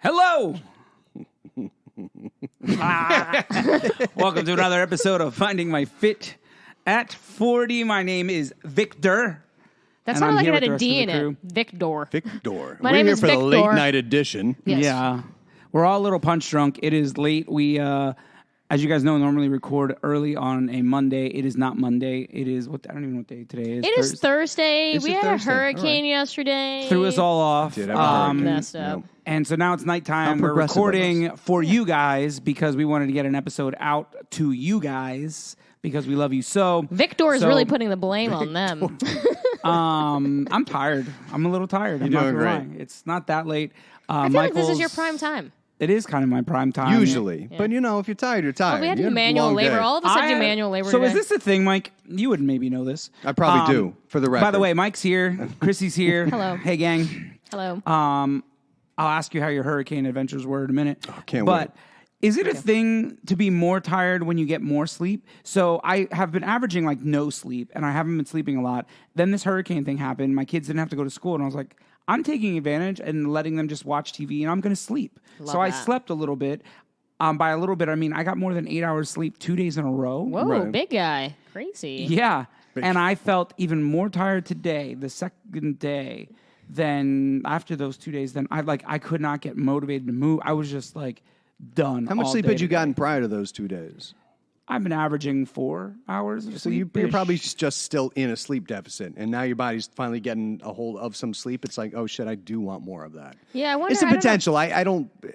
Hello. Welcome to another episode of Finding My Fit at 40. My name is Victor. That sounded like it had a D in it. Victor. My name is Victor. We're here for the late night edition. Yes. Yeah. We're all a little punch drunk. It is late. We, as you guys know, normally record early on a Monday. It is not Monday. It is, I don't even know what day today is. It is Thursday. It's we a had Thursday. a hurricane yesterday. Threw us all off. Did have a hurricane. Messed up. Yep. And so now it's nighttime. How We're progressive recording for you guys because we wanted to get an episode out to you guys because we love you so. Victor is really putting the blame on them. I'm tired. I'm a little tired. I'm not doing gonna great. lie. It's not that late. I feel like this is your prime time. It is kind of my prime time. Usually. Yeah. But, if you're tired, you're tired. Well, we had to You do a manual long labor. day. All of us had to do manual labor So today. is this a thing, Mike? You would maybe know this. I probably do, for the record. By the way, Mike's here. Chrissy's here. Hello. Hey, gang. Hello. I'll ask you how your hurricane adventures were in a minute. Can't wait. But is it a thing to be more tired when you get more sleep? So I have been averaging like no sleep, and I haven't been sleeping a lot. Then this hurricane thing happened. My kids didn't have to go to school, and I was like, I'm taking advantage and letting them just watch TV, and I'm going to sleep. Love so I that. slept a little bit. By a little bit, I mean I got more than 8 hours sleep 2 days in a row. Whoa, Right. big guy. Crazy. Yeah. And I felt even more tired today, the second day, than after those 2 days. Then I could not get motivated to move. I was just like done. How much all sleep day had you today. gotten prior to those 2 days? I've been averaging 4 hours of So you're sleep-ish. probably just still in a sleep deficit, and now your body's finally getting a hold of some sleep. It's like, oh, shit, I do want more of that. Yeah, I wonder. It's a I don't know. potential. I don't... Yeah.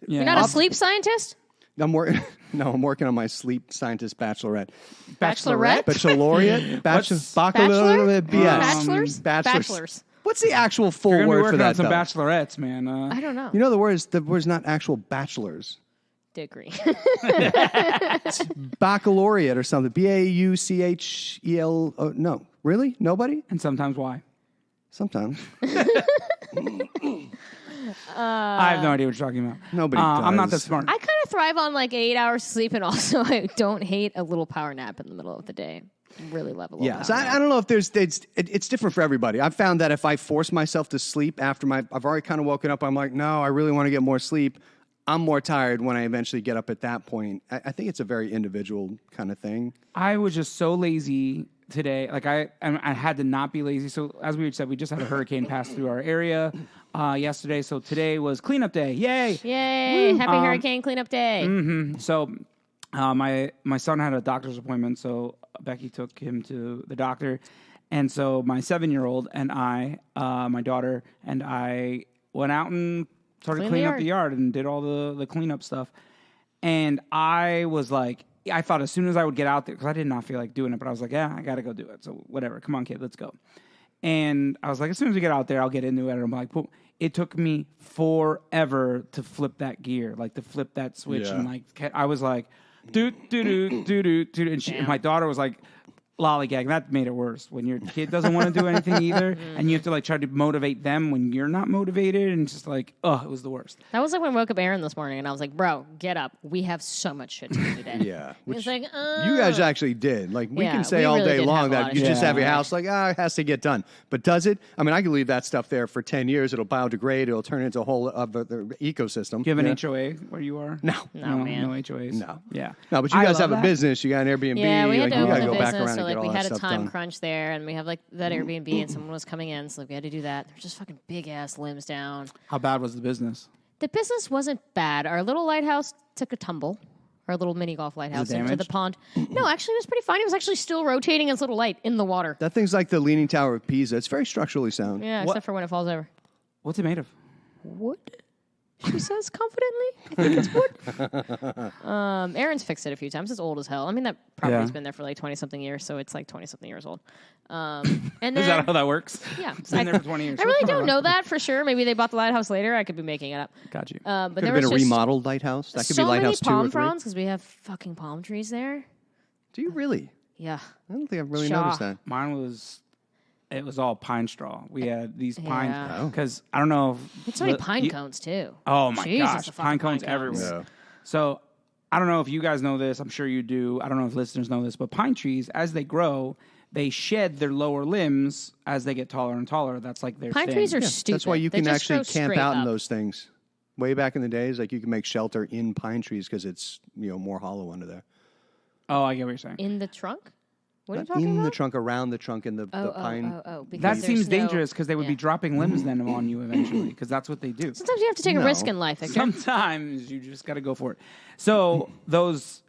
You're not a sleep scientist? I'm working on my sleep scientist bachelorette. Bachelorette? Baccalaureate? Bachelor? Baccalaureate? BS. Bachelors? What's the actual full You're gonna be word working for on that, some though? bachelorettes, man. I don't know. You know the word's not actual bachelors. Degree. Baccalaureate or something. Bauchel. Oh, no. Really? Nobody? And sometimes why? Sometimes. I have no idea what you're talking about. Nobody I'm not that does. smart. I kind of thrive on like 8 hours sleep, and also I don't hate a little power nap in the middle of the day. Really love a little Yeah, power so nap. I don't know if it's different for everybody. I've found that if I force myself to sleep after I've already kind of woken up, I'm like, no, I really want to get more sleep. I'm more tired when I eventually get up at that point. I think it's a very individual kind of thing. I was just so lazy today. Like I had to not be lazy. So as we said, we just had a hurricane pass through our area yesterday. So today was cleanup day. Yay! Yay! Happy hurricane cleanup day. So my son had a doctor's appointment. So Becky took him to the doctor, and so my 7-year-old and I, my daughter and I, went out and started cleaning up the yard and did all the cleanup stuff. And I was like, I thought as soon as I would get out there, because I did not feel like doing it, but I was like, yeah, I got to go do it. So whatever. Come on, kid, let's go. And I was like, as soon as we get out there, I'll get into it. And I'm like, boom. It took me forever to flip that gear, like to flip that switch. Yeah. And like, I was like, doot, doot, doot, doot, doot, doot. And my daughter was like, lollygag. That made it worse when your kid doesn't want to do anything either, and you have to like try to motivate them when you're not motivated, and just like, it was the worst. That was like when I woke up Aaron this morning, and I was like, bro, get up. We have so much shit to do today. Yeah. It's like, You guys actually did. Like, we Yeah, can say we all really day did long have a lot that of you shit. just have your Yeah. house like, it has to get done. But does it? I mean, I can leave that stuff there for 10 years. It'll biodegrade. It'll turn into a whole other ecosystem. Do you have an HOA where you are? No. No, man. No HOAs. No. Yeah. No, but you I guys love have a that. business. You got an Airbnb. Yeah, we had like, to you open gotta a go back business, around so and like get we all had that a stuff time done. crunch there, and we have like that Airbnb, and someone was coming in, so like, we had to do that. They're just fucking big ass limbs down. How bad was the business? The business wasn't bad. Our little lighthouse took a tumble. Our little mini golf lighthouse into the damaged? pond. No, actually, it was pretty fine. It was actually still rotating its little light in the water. That thing's like the Leaning Tower of Pisa. It's very structurally sound. Yeah, What- except for when it falls over. What's it made of? Wood? She says confidently. I think it's wood. Aaron's fixed it a few times. It's old as hell. I mean, that property's Yeah. been there for like 20-something years, so it's like 20-something years old. And then, Is that how that works? yeah. It's been there for 20 years. I really don't know that for sure. Maybe they bought the lighthouse later. I could be making it up. Got you. But Could there have been was a just remodeled lighthouse. That could so be lighthouse many 2 or palm 3. fronds because we have fucking palm trees there. Do you really? Yeah. I don't think I've really Shaw. noticed that. Mine it was all pine straw. We had these pine, Yeah. because I don't know. It's so many pine cones too. Oh my Jesus, gosh, the fucking pine cones everywhere. Yeah. So I don't know if you guys know this. I'm sure you do. I don't know if listeners know this, but pine trees, as they grow, they shed their lower limbs as they get taller and taller. That's like their Pine thing. trees are stupid. That's why you They can just actually grow camp straight out in up. those things. Way back in the days, like you can make shelter in pine trees because it's more hollow under there. Oh, I get what you're saying. In the trunk? What are you Not talking in about? the trunk, around the trunk, and the pine. Because That there's seems no- dangerous because they would be yeah. dropping limbs then on you eventually, because that's what they do. Sometimes you have to take a No. risk in life, Victor. Sometimes you just got to go for it. So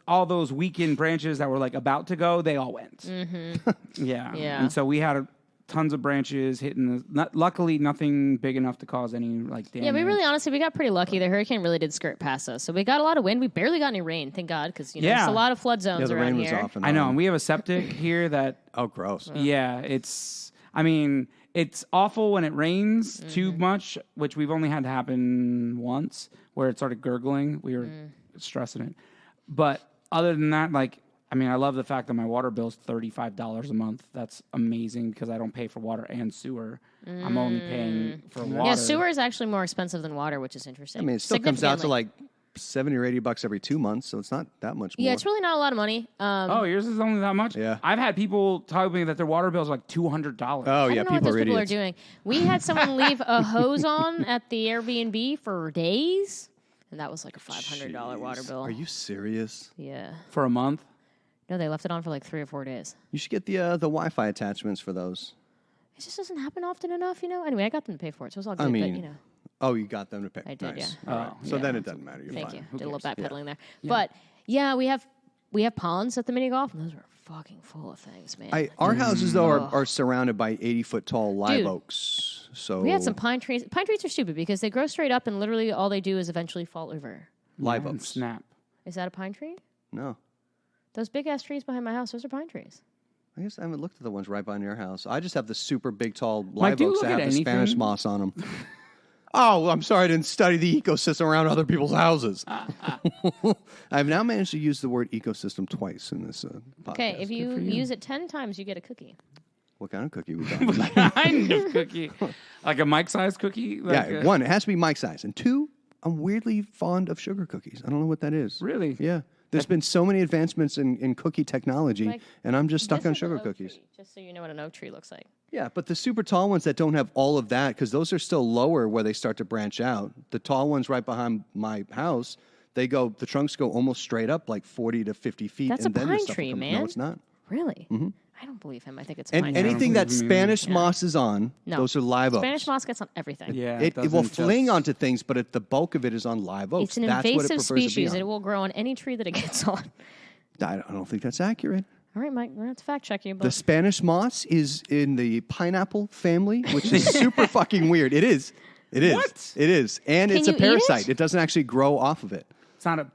all those weakened branches that were like about to go, they all went. Mm-hmm. Yeah. Yeah. And so we had tons of branches hitting luckily nothing big enough to cause any like damage. Yeah, we really honestly, we got pretty lucky. The hurricane really did skirt past us. So we got a lot of wind. We barely got any rain, thank God, because Yeah. there's a lot of flood zones Yeah, the around rain was here. off and I know, on. and we have a septic here that Oh, gross. yeah, it's awful when it rains too much, which we've only had to happen once where it started gurgling. We were stressing it. But other than that, I love the fact that my water bill's $35 a month. That's amazing because I don't pay for water and sewer. I'm only paying for water. Yeah, sewer is actually more expensive than water, which is interesting. I mean, it still comes out to Significantly. like $70 or $80 every 2 months, so it's not that much more. Yeah, it's really not a lot of money. Oh, yours is only that much? Yeah. I've had people tell me that their water bill is like $200. Oh, I yeah, don't know what those people are idiots. doing. We had someone leave a hose on at the Airbnb for days, and that was like a $500 water Jeez. bill. Are you serious? Yeah. For a month? No, they left it on for like 3 or 4 days. You should get the Wi-Fi attachments for those. It just doesn't happen often enough, Anyway, I got them to pay for it, so it was all good. I mean, but, Oh, you got them to pay. I did, Nice. yeah. All right. Oh, So yeah. then it doesn't matter. You're thank fine. you. Did a little cares? backpedaling there. But, yeah, we have ponds at the mini golf, and those are fucking full of things, man. Our houses, though, are surrounded by 80-foot tall live Dude. oaks. So We had some pine trees. Pine trees are stupid because they grow straight up, and literally all they do is eventually fall over. live And oaks. snap. Is that a pine tree? No. Those big-ass trees behind my house, those are pine trees. I guess I haven't looked at the ones right by your house. I just have the super big, tall live do you oaks look that at have the Spanish anything? moss on them. Oh, well, I'm sorry I didn't study the ecosystem around other people's houses. I've now managed to use the word ecosystem twice in this podcast. Okay, if you use it 10 times, you get a cookie. What kind of cookie we talking about? Kind of cookie. Like a Mike-sized cookie? Like Yeah, a- one, it has to be Mike size. And two, I'm weirdly fond of sugar cookies. I don't know what that is. Really? Yeah. There's been so many advancements in cookie technology, Like, and I'm just stuck This on is an sugar oak cookies. tree, just so you know what an oak tree looks like. Yeah, but the super tall ones that don't have all of that, because those are still lower where they start to branch out. The tall ones right behind my house, the trunks go almost straight up like 40 to 50 feet. That's and a then the pine stuff will tree, come- man. No, it's not. Really? I don't believe him. I think it's a And pine tree. anything that believe me either. Spanish moss is on, No. those are live Spanish oaks. moss gets on everything. Yeah. It will doesn't fling just- onto things, but the bulk of it is on live oaks. It's an That's what it invasive prefers to be species. on. It will grow on any tree that it gets on. I don't think that's accurate. All right, Mike, we're going to have to fact check you. The But Spanish moss is in the pineapple family, which is super fucking weird. It is. It is. What? It is. And Can it's a you eat parasite. it? It doesn't actually grow off of it. It's not a.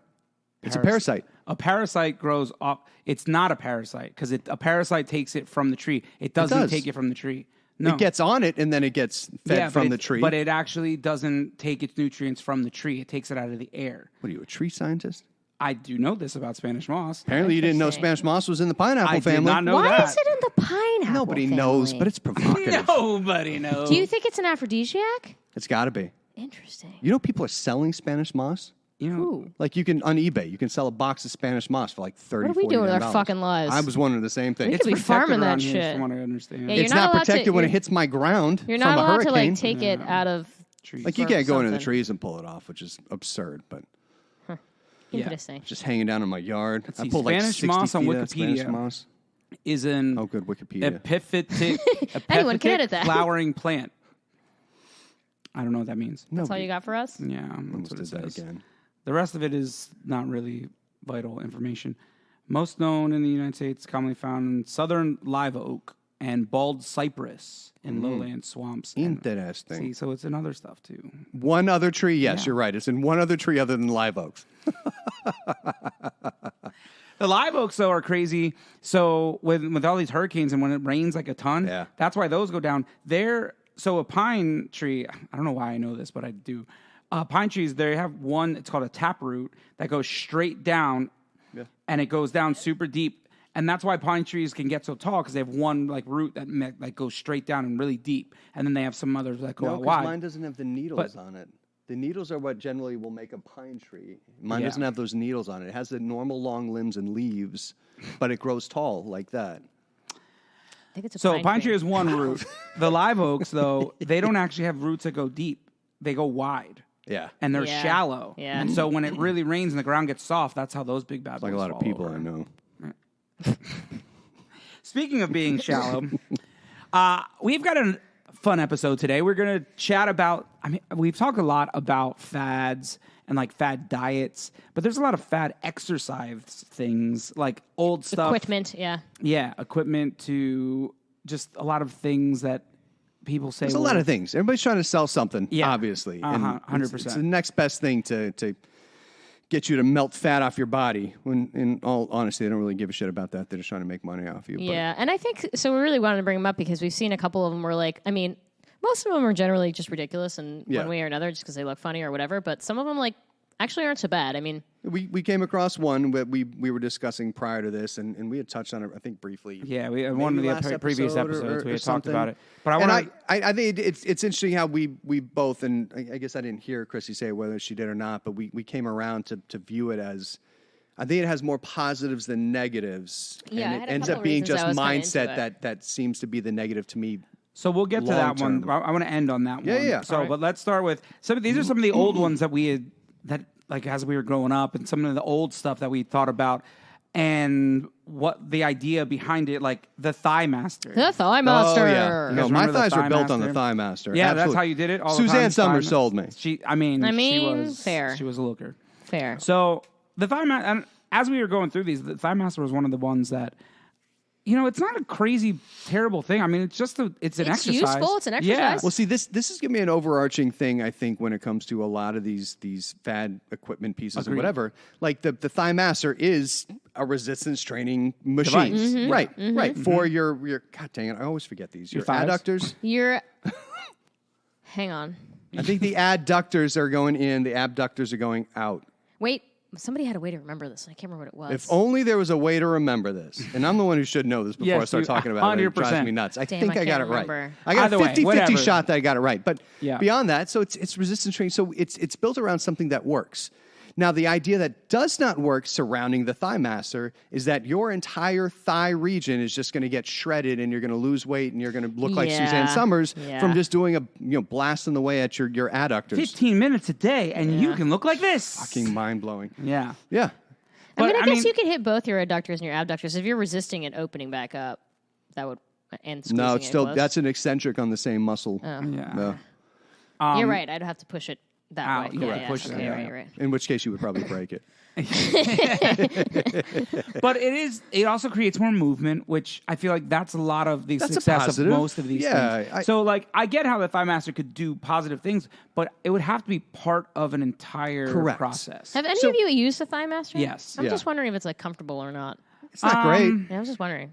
It's a parasite. A parasite grows off. It's not a parasite because a parasite takes it from the tree. It doesn't does. take it from the tree. No. It gets on it, and then it gets fed Yeah, from but the it- tree. But it actually doesn't take its nutrients from the tree. It takes it out of the air. What are you, a tree scientist? I do know this about Spanish moss. Apparently, you didn't know Interesting. Spanish moss was in the pineapple I family. did not know why that. is it in the pineapple Nobody family? knows, but it's provocative. Nobody knows. Do you think it's an aphrodisiac? It's got to be. Interesting. You know, people are selling Spanish moss. You know, Ooh. Like you can on eBay, you can sell a box of Spanish moss for like $30. What are we doing with our $49. fucking lives? I was wondering the same thing. We it's could be protected farming that around here, shit. From what I understand. Yeah, you're It's not not allowed to- protected when it you're- hits my ground You're from not a allowed to hurricane. like take it out of. Trees. Like you for can't go into the something. trees and pull it off, which is absurd. But Interesting. just hanging down in my yard. I see, pulled like Spanish 60 moss on feet of Spanish Wikipedia. moss. Is an Oh, good Wikipedia. epiphytic, Anyone can edit epiphytic that. flowering plant. I don't know what that means. That's all you got for us? Yeah, that's Almost what it did that says. again. The rest of it is not really vital information. Most known in the United States, commonly found in southern live oak and bald cypress in lowland swamps. And- Interesting. See, so it's in other stuff too. One other tree, yes, Yeah. you're right. It's in one other tree other than live oaks. The live oaks, though, are crazy. So with all these hurricanes and when it rains like a ton, Yeah. that's why those go down. So a pine tree, I don't know why I know this, but I do. Pine trees, they have one, it's called a taproot, that goes straight down, and it goes down super deep. And that's why pine trees can get so tall, because they have one like root that goes straight down and really deep. And then they have some others that go No, out because wide. mine doesn't have the needles on it. The needles are what generally will make a pine tree. Mine Yeah. doesn't have those needles on it. It has the normal long limbs and leaves, but it grows tall like that. I think it's a So pine tree is one root. The live oaks, though, they don't actually have roots that go deep. They go wide. Yeah. And they're Yeah. shallow. Yeah. And so when it really rains and the ground gets soft, that's how those big bad boys Like a lot of fall people over. I know. Speaking of being shallow, we've got a fun episode today. We're going to chat about, we've talked a lot about fads and like fad diets, but there's a lot of fad exercise things, like old stuff. Equipment, yeah. Yeah, equipment to just a lot of things that people say. There's a lot of things. Everybody's trying to sell something, Yeah. obviously. Uh-huh, And 100%. It's the next best thing to get you to melt fat off your body. When, in all honesty, they don't really give a shit about that. They're just trying to make money off you. Yeah, and I think, so we really wanted to bring them up because we've seen a couple of them where, like, I mean, most of them are generally just ridiculous in Yeah. one way or another just because they look funny or whatever, but some of them, like, actually aren't so bad. I mean, We came across one that we were discussing prior to this, and we had touched on it, I think, briefly. Yeah, we one of Maybe the last previous episode episodes we or had talked something. about it. But I And want to. I think it's interesting how we both, and I guess I didn't hear Chrissy say whether she did or not, but we came around to view it as, I think it has more positives than negatives. Yeah, I and had it a ends couple up being reasons just I was kinda into mindset it. that seems to be the negative to me. So we'll get to that one. long-term. I want to end on that one. Yeah. So, All right. but let's start with these are some of the old ones that we had like as we were growing up, and some of the old stuff that we thought about, and what the idea behind it, like the Thigh Master. the Thigh Master. Oh, yeah. No, guys my remember the thighs were Thigh built on the Master? Thigh Master. Yeah, Absolutely. that's how you did it. All the Suzanne time, Summers Thigh sold me. She mean, was fair. She was a looker. Fair. So the Thigh Master, and as we were going through these, the Thigh Master was one of the ones that, it's not a crazy, terrible thing. I mean, it's just it's an It's exercise. useful. It's an Yeah. exercise. Well, see, this is gonna be an overarching thing, I think, when it comes to a lot of these fad equipment pieces and Agreed. whatever. Like the Thigh Master is a resistance training machine, Device. Mm-hmm. right? For your God dang it, I always forget these. Your thighs? adductors. You're. Hang on. I think the adductors are going in, the abductors are going out. Wait. Somebody had a way to remember this. I can't remember what it was. If only there was a way to remember this. And I'm the one who should know this before I Yes, start you- talking about it. It drives 100%. me nuts. I Damn, think I I got it can't right. remember. I got Either a way, 50-50 whatever. shot that I got it right. But Yeah. beyond that, so it's resistance training. So it's built around something that works. Now, the idea that does not work surrounding the Thigh Master is that your entire thigh region is just going to get shredded and you're going to lose weight and you're going to look like Yeah. Suzanne Summers Yeah. from just doing blasting away at your adductors. 15 minutes a day, and you can look like this. Fucking mind-blowing. Yeah. Yeah. I mean, But, I guess you could hit both your adductors and your abductors. If you're resisting it opening back up, that would and squeezing No, it's it still, close. that's an eccentric on the same muscle. Yeah. No. You're right. I'd have to push it that out, way. you Yeah, gotta yeah. push it, Okay, yeah. right. In which case you would probably break it. But it also creates more movement, which I feel like that's a lot of the That's a success of positive. most of these Yeah, things. So, like, I get how the Thigh Master could do positive things, but it would have to be part of an entire Correct. process. Have any So- of you used the Thigh Master? Yes. I'm Yeah. just wondering if it's like comfortable or not. It's not great. Yeah, I was just wondering.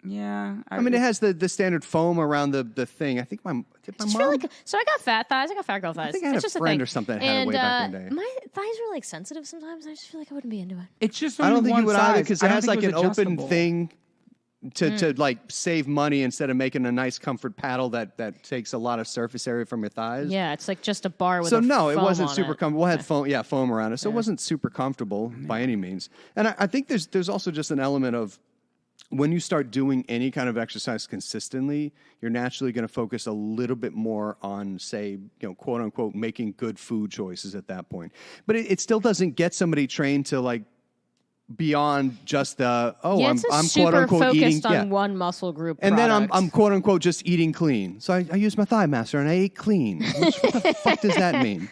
Yeah. I mean, it has the standard foam around the thing. I think my I just feel like so. I got fat thighs. I got fat girl thighs. think I had it's a just friend thing. or something that had it and, way back in the day. My thighs are like sensitive sometimes. I just feel like I wouldn't be into it. It's just I don't only think you one would either size. because I it don't has think like it an was open adjustable. thing to like save money instead of making a nice comfort paddle that takes a lot of surface area from your thighs. Yeah, it's like just a bar with. So a no, it foam wasn't on super it. comfortable. It had foam around it, so it wasn't super comfortable by any means. And I think there's also just an element of when you start doing any kind of exercise consistently, you're naturally going to focus a little bit more on, say, quote unquote, making good food choices at that point. But it still doesn't get somebody trained to like beyond just the Yeah, it's I'm super quote unquote focused eating on one muscle group. and then product. I'm quote unquote just eating clean. So I use my Thigh Master and I ate clean. What the fuck does that mean?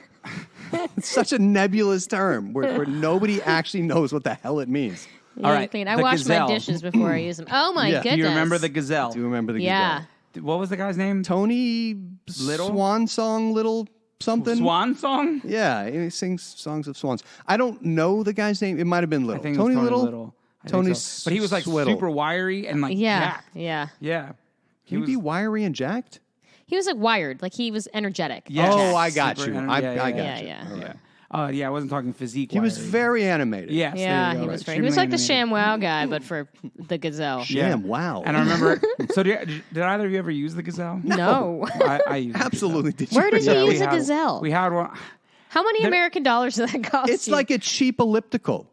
It's such a nebulous term where nobody actually knows what the hell it means. Yeah, All right, clean. I the wash gazelle. my dishes before I use them. Oh my Yeah. goodness! Do you remember the gazelle? Do you remember the Yeah. gazelle? What was the guy's name? Tony Little? Swan Song Little something. Swan Song? Yeah, he sings songs of swans. I don't know the guy's name. It might have been Little. I think it was Tony Little. I think Tony so. But he was like Swiddle. super wiry and like Yeah, jacked. yeah. Yeah. Can he be wiry and jacked? He was like wired, like he was energetic. Yeah. Oh, I got Super you. ener- I yeah, got yeah, you. yeah. All right. Yeah, I wasn't talking physique. He was wiry. very animated. Yes, there Yeah, you go, he was right. very. He was like the Extremely ShamWow guy, but for the gazelle. Sham, wow. And I remember. So did either of you ever use the gazelle? No. I used Absolutely. Did Where did Yeah, you we use a had- gazelle? We had one. How many American dollars did that cost? It's you? like a cheap elliptical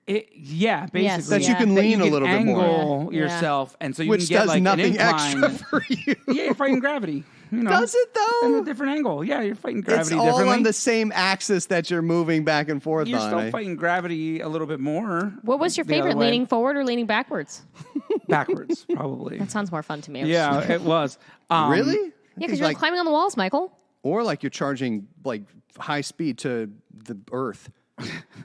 Yeah, basically. Yes, that you yeah. can That lean you a can little bit more, angle Yeah. yourself, and so you which can get does like nothing an incline. extra for you. Yeah, you're fighting gravity. You know, Does it in though? a different angle. Yeah, you're fighting It's gravity all differently. on the same axis that you're moving back and forth You're on. still eh? fighting gravity a little bit more. What was your the other favorite, way. leaning forward or leaning backwards? Backwards, probably. That sounds more fun to me. Yeah, it was. Really? Yeah, because you're like, climbing on the walls, Michael. or like you're charging like high speed to the earth.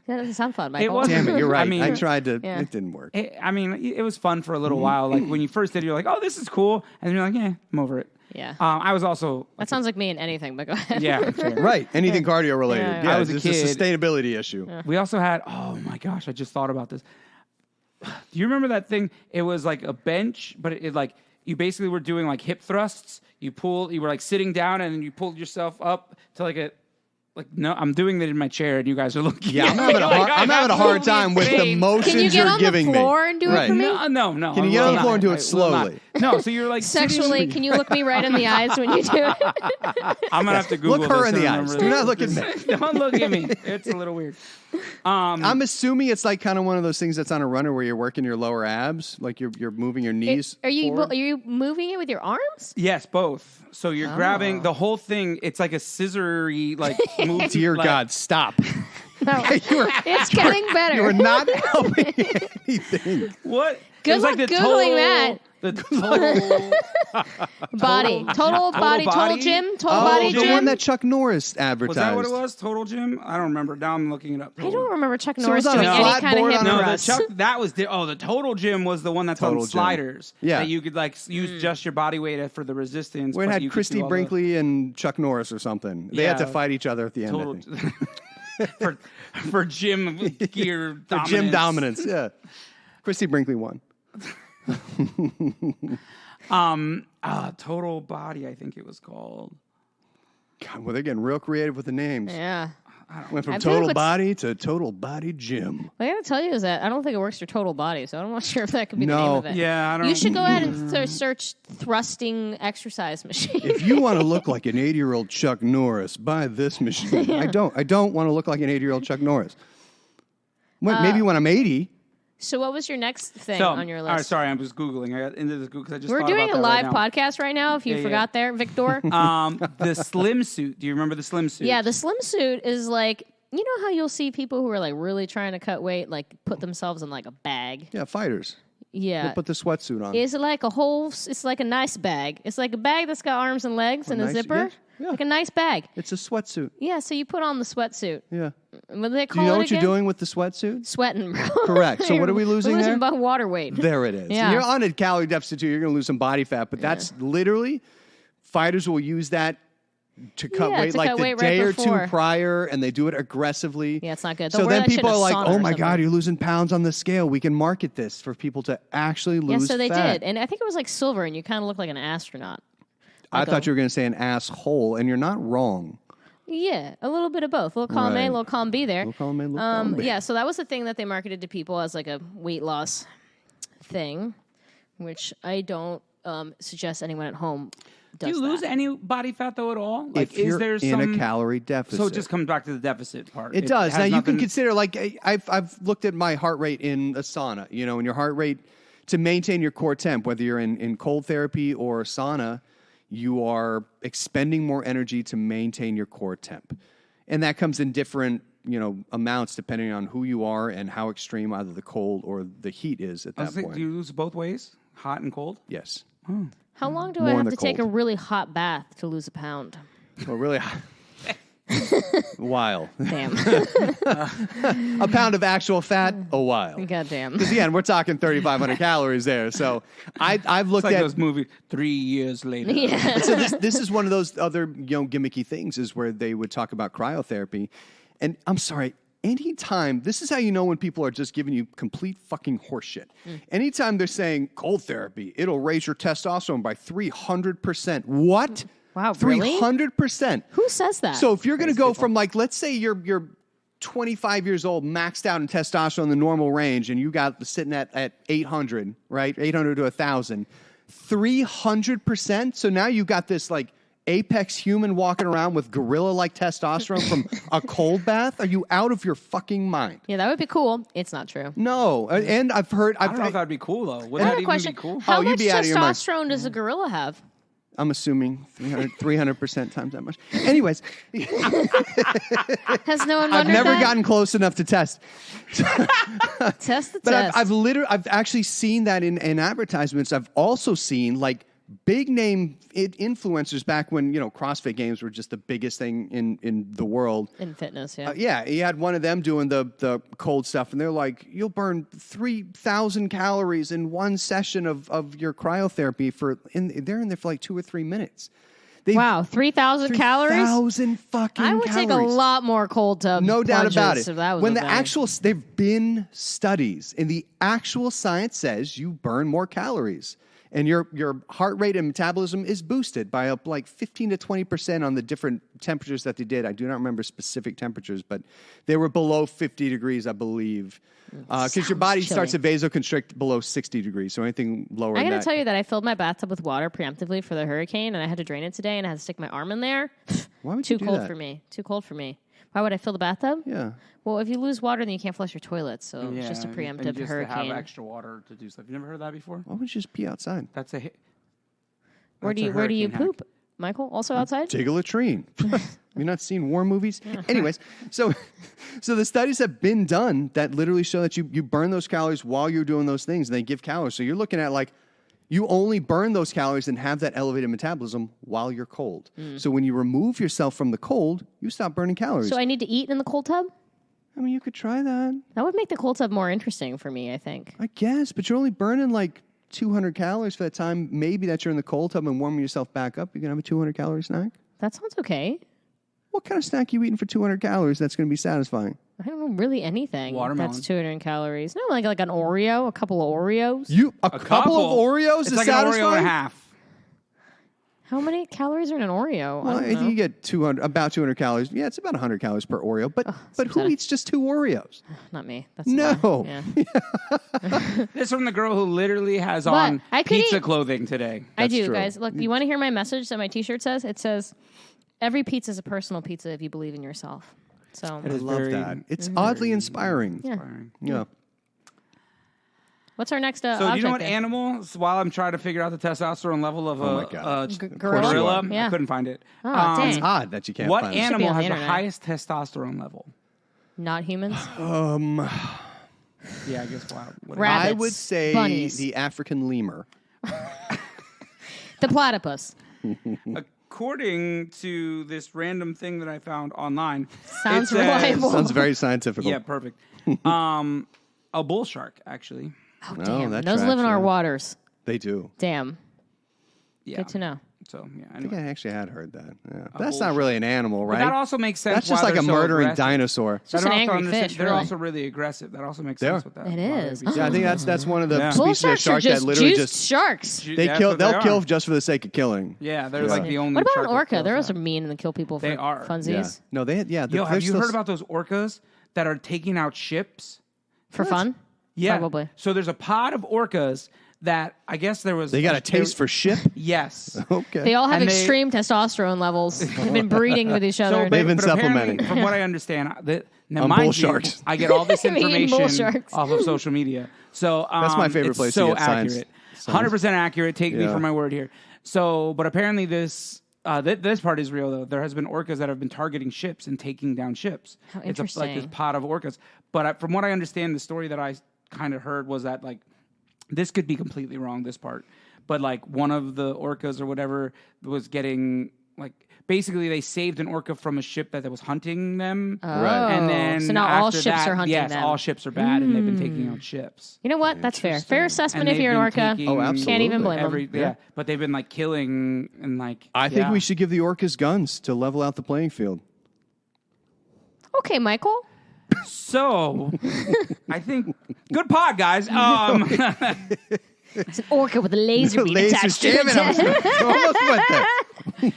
That doesn't sound fun, Michael. was- Damn it, you're right. I mean- tried to. Yeah. It didn't work. It was fun for a little while. Like when you first did it, you're like, "Oh, this is cool," and then you're like, "Yeah, I'm over it." Yeah. I was also That sounds like me in anything, but go ahead. yeah. fair. Right. Anything cardio related. Yeah. Yeah, I was a it's kid. a sustainability issue. We also had. Oh my gosh, I just thought about this. Do you remember that thing? It was like a bench, but it like you basically were doing like hip thrusts. You were like sitting down, and then you pulled yourself up to like a. Like no, I'm doing it in my chair, and you guys are looking. Yeah, at I'm me having a like, hard, I'm having a hard time with the insane. motions Can you get are on the giving floor me. and do it Right. for me? No. Can you I get will on the floor and do not. it I will slowly? not. No, so you're like Sexually, sitting- can you look me right in the eyes when you do it? I'm gonna have to Google Look her this in and the remember eyes. this. Do not look at me. Don't look at me. It's a little weird. I'm assuming it's like kind of one of those things that's on a runner where you're working your lower abs, like you're moving your knees. Are you forward. moving it with your arms? Yes, both. So you're grabbing the whole thing. It's like a scissory like move. Dear like- God, stop! No. It's getting better. You are not helping anything. What? Good It was luck like the Googling that. The total. Body. Total body. Total body? gym. Total Oh, body the gym. one that Chuck Norris advertised. Was that what it was? Total gym? I don't remember. Now I'm looking it up. I don't remember Chuck So it Norris was on a doing any flat kind of board hip on a- No, the thrust. Chuck. That was the total gym was the one that's Total on gym. sliders. Yeah. that you could like use just your body weight for the resistance. Where it but had you could Christy do all the Brinkley and Chuck Norris or something. They had to Yeah. fight each other at the end. I Total think. for gym gear For dominance. gym dominance. Yeah, Christy Brinkley won. Total body, I think it was called. God, well, they're getting real creative with the names. Yeah. Went from I feel like total what's- body to total body gym. What I gotta tell you is that I don't think it works for total body, so I'm not sure if that could be the No. name of it. Yeah, I don't. You should go ahead and search thrusting exercise machine. If you want to look like an 80-year-old Chuck Norris, buy this machine. I don't want to look like an 80-year-old Chuck Norris. Maybe when I'm 80. So what was your next thing So, on your all right, list? sorry, I was googling. I got into this Google because I just We're thought doing about a that live right podcast right now, if you Yeah, yeah. forgot there, Victor. The slim suit. Do you remember the slim suit? Yeah, the slim suit is like, you know how you'll see people who are like really trying to cut weight, like put themselves in like a bag? Yeah, fighters. Yeah. Put the sweatsuit on. It's like it's like a nice bag. It's like a bag that's got arms and legs and a nice- zipper. yeah, yeah. Like a nice bag. It's a sweatsuit. Yeah, so you put on the sweatsuit. Yeah. What do they Do call you know it what you're again? doing with the sweatsuit? Sweating, bro. Correct. So what are we losing We're there? losing water weight. There it is. Yeah. You're on a calorie deficit too. You're going to lose some body fat, but that's literally fighters will use that to cut Yeah, weight to like cut the weight day right or two before. prior, and they do it aggressively. Yeah, it's not good. They'll So wear then that shit people in a are like, sauna "Oh or my something." God, you're losing pounds on the scale. We can market this for people to actually lose." Yeah, so they fat." did. And I think it was like silver, and you kind of look like an astronaut. I thought you were going to say an asshole, and you're not wrong. Yeah, a little bit of both. A little column A, Right. a little column B there. Little column A, little column B. Yeah, so that was the thing that they marketed to people as like a weight loss thing, which I don't suggest anyone at home does. Do you lose that. any body fat though at all? Like, If you're is there in some a calorie deficit, So it just comes back to the deficit part. It does. has Now you can nothing- consider like I've looked at my heart rate in a sauna. You know, and your heart rate to maintain your core temp, whether you're in cold therapy or sauna, you are expending more energy to maintain your core temp, and that comes in different amounts depending on who you are and how extreme either the cold or the heat is at I was that thinking, point. do you lose both ways, hot and cold? Yes. How long do More I in have the to take a cold. really hot bath to lose a pound? Well, really. A while. Damn. A pound of actual fat, a while. Goddamn. Because again, we're talking 3,500 calories there. So I've looked It's like at those movies 3 years later. Yeah. So this is one of those other gimmicky things is where they would talk about cryotherapy. And I'm sorry, anytime, this is how you know when people are just giving you complete fucking horseshit. Anytime they're saying cold therapy, it'll raise your testosterone by 300%. What? Wow, really? 300%. Who says that? So if you're going to go from like, let's say you're 25 years old, maxed out in testosterone in the normal range, and you got sitting at 800, right? 800 to 1,000. 300%. So now you got this like apex human walking around with gorilla-like testosterone from a cold bath. Are you out of your fucking mind? Yeah, that would be cool. It's not true. No, and I've heard. I don't know if that'd be cool though. Wouldn't I have that a even question. be cool? How Oh, you'd much be out of your mind. testosterone does a gorilla have? I'm assuming 300% times that much. Anyways, Has no one I've wondered never that? gotten close enough to test. Test the But test. I've actually seen that in advertisements. I've also seen like big name influencers back when CrossFit Games were just the biggest thing in the world. In fitness, yeah. Yeah, he had one of them doing the cold stuff, and they're like, "You'll burn 3,000 calories in one session of your cryotherapy they're in there for like 2 or 3 minutes." Wow, 3,000 calories? 3,000 fucking I would calories. take a lot more cold tub No doubt plunges about it. if that was When a thing. they've been studies, and the actual science says you burn more calories. And your heart rate and metabolism is boosted by up like 15 to 20% on the different temperatures that they did. I do not remember specific temperatures, but they were below 50 degrees, I believe. Because your body chilly. starts to vasoconstrict below 60 degrees. So anything lower I than gotta that. tell you that I filled my bathtub with water preemptively for the hurricane, and I had to drain it today, and I had to stick my arm in there. Why would Too you do cold that? for me. Too cold for me. Why would I fill the bathtub? Yeah. Well, if you lose water, then you can't flush your toilet. So Yeah, it's just a and preemptive just to hurricane. have extra water to do stuff. You never heard that before? Why would you just pee outside? That's a hit. Where do you poop, Michael? Also outside? Take a latrine. You're not seeing war movies? Anyways, so the studies have been done that literally show that you burn those calories while you're doing those things, and they give calories. So you're looking at like you only burn those calories and have that elevated metabolism while you're cold. So when you remove yourself from the cold, you stop burning calories. So I need to eat in the cold tub? I mean, you could try that, That would make the cold tub more interesting for me, I think. I guess, but you're only burning like 200 calories for that time. Maybe that you're in the cold tub and warming yourself back up. You can have a 200 calorie snack. That sounds okay. What kind of snack are you eating for 200 calories that's going to be satisfying? I don't know really anything Watermelon. that's 200 calories. No, like an Oreo, a couple of Oreos. A couple of Oreos It's is like satisfying? an Oreo and a half. How many calories are in an Oreo? Well, I I don't think know. you get about 200 calories. Yeah, it's about 100 calories per Oreo. But who pathetic. eats just 2 Oreos? Not me. That's a No. lie. Yeah. This from the girl who literally has But on I could pizza eat- clothing today. I do, true. guys. Look, you want to hear my message that my T-shirt says? It says, "Every pizza is a personal pizza if you believe in yourself." So, It I is love very that. It's oddly inspiring. yeah. Yeah. What's our next So do object you know what there? animals? While I'm trying to figure out the testosterone level of Oh my God. a Gorilla? gorilla, Yeah. I couldn't find it. Oh, dang. It's odd that you can't What find be animal on the has the internet. highest testosterone level? Not humans. Yeah, I guess. Wow. What Rabbits, I would say bunnies. the African lemur. The platypus. According to this random thing that I found online, Sounds it says- reliable. Sounds very scientific. Yeah, perfect. A bull shark, actually. Oh, damn. that Those live tracks, in our yeah. waters. They do. Damn. Yeah. Good to know. So yeah, I think anyway. I actually had heard that. Yeah. That's bull not really an animal, But right? that also makes sense. That's just why like a they're so murdering aggressive. dinosaur. Just I an don't angry understand- fish, They're really. also really aggressive. That also makes They sense are. with that. It Why is. they'd be Yeah, I think that's one of the Yeah. Bull species of sharks are shark that just literally juiced just sharks. they That's kill. what They'll they kill are. just for the sake of killing. Yeah, they're like the only. What about shark an that orca? kills They're that. also mean and kill people for They are. funsies. Yeah. No, they. Yeah. Yo, have you they're heard still- about those orcas that are taking out ships? For fun? Yeah, Probably. So there's a pod of orcas that I guess there was. They got a taste for ship. Yes. Okay. They all have And they- extreme testosterone levels. They've been breeding with each other. They've been but apparently, supplementing. From what I understand, now On mind bull you, sharks. I get all this Eating bull information sharks. off of social media. So That's my favorite it's place to so get science. accurate, 100% accurate. Take me Yeah. for my word here. So, but apparently this. This part is real though. There has been orcas that have been targeting ships and taking down ships. How It's like this interesting. pod of orcas. But from what I understand, the story that I kind of heard was that like this could be completely wrong. This part, but like one of the orcas or whatever was getting like basically they saved an orca from a ship that was hunting them. Right. And then So now all after ships that, are hunting yes, them. all ships are bad, and they've been taking out ships. You know what? That's fair. Fair assessment And if you're an they've been orca. taking absolutely. Can't even blame them. Yeah, but they've been like killing and like. I think we should give the orcas guns to level out the playing field. Okay, Michael. So, I think good pod, guys. It's an orca with a laser beam Lasers attached to jamming. I was it. almost went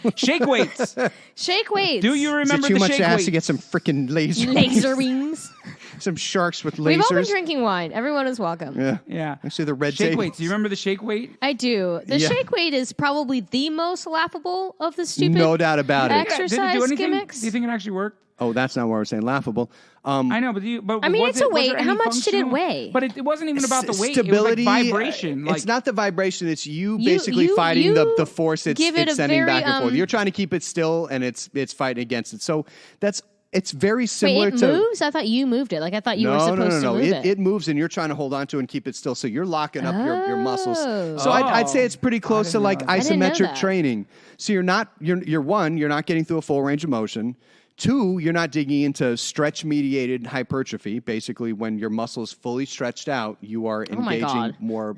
there. Shake weights. Shake weights. Do you Is it remember too the much shake to ask weights? to get some freaking laser? laser beams? Some sharks with lasers. We've all been drinking wine. Everyone is welcome. Yeah. Yeah. Actually, the red Shake tape. weights. Do you remember the shake weight? I do. The Yeah. shake weight is probably the most laughable of the stupid No doubt about it. Did it exercise do anything? gimmicks. Do you think it actually worked? Oh, that's not what we're saying. Laughable. I know, but I mean, was it's it, a was weight. there How any much did it functional- weigh? But it wasn't even about the weight. Stability. It was like vibration. It's not the vibration. It's you You- basically you- fighting you the force it's give it a sending very, back and forth. You're trying to keep it still, and it's fighting against it. So it's very Wait, similar it to. moves? I thought you moved it. Like I thought you were supposed to move It moves, and you're trying to hold on to it and keep it still. So you're locking up your muscles. Oh. So I'd say it's pretty close to like I didn't know isometric that. training. So you're not getting through a full range of motion. 2, you're not digging into stretch-mediated hypertrophy. Basically, when your muscles fully stretched out, you are my engaging God. more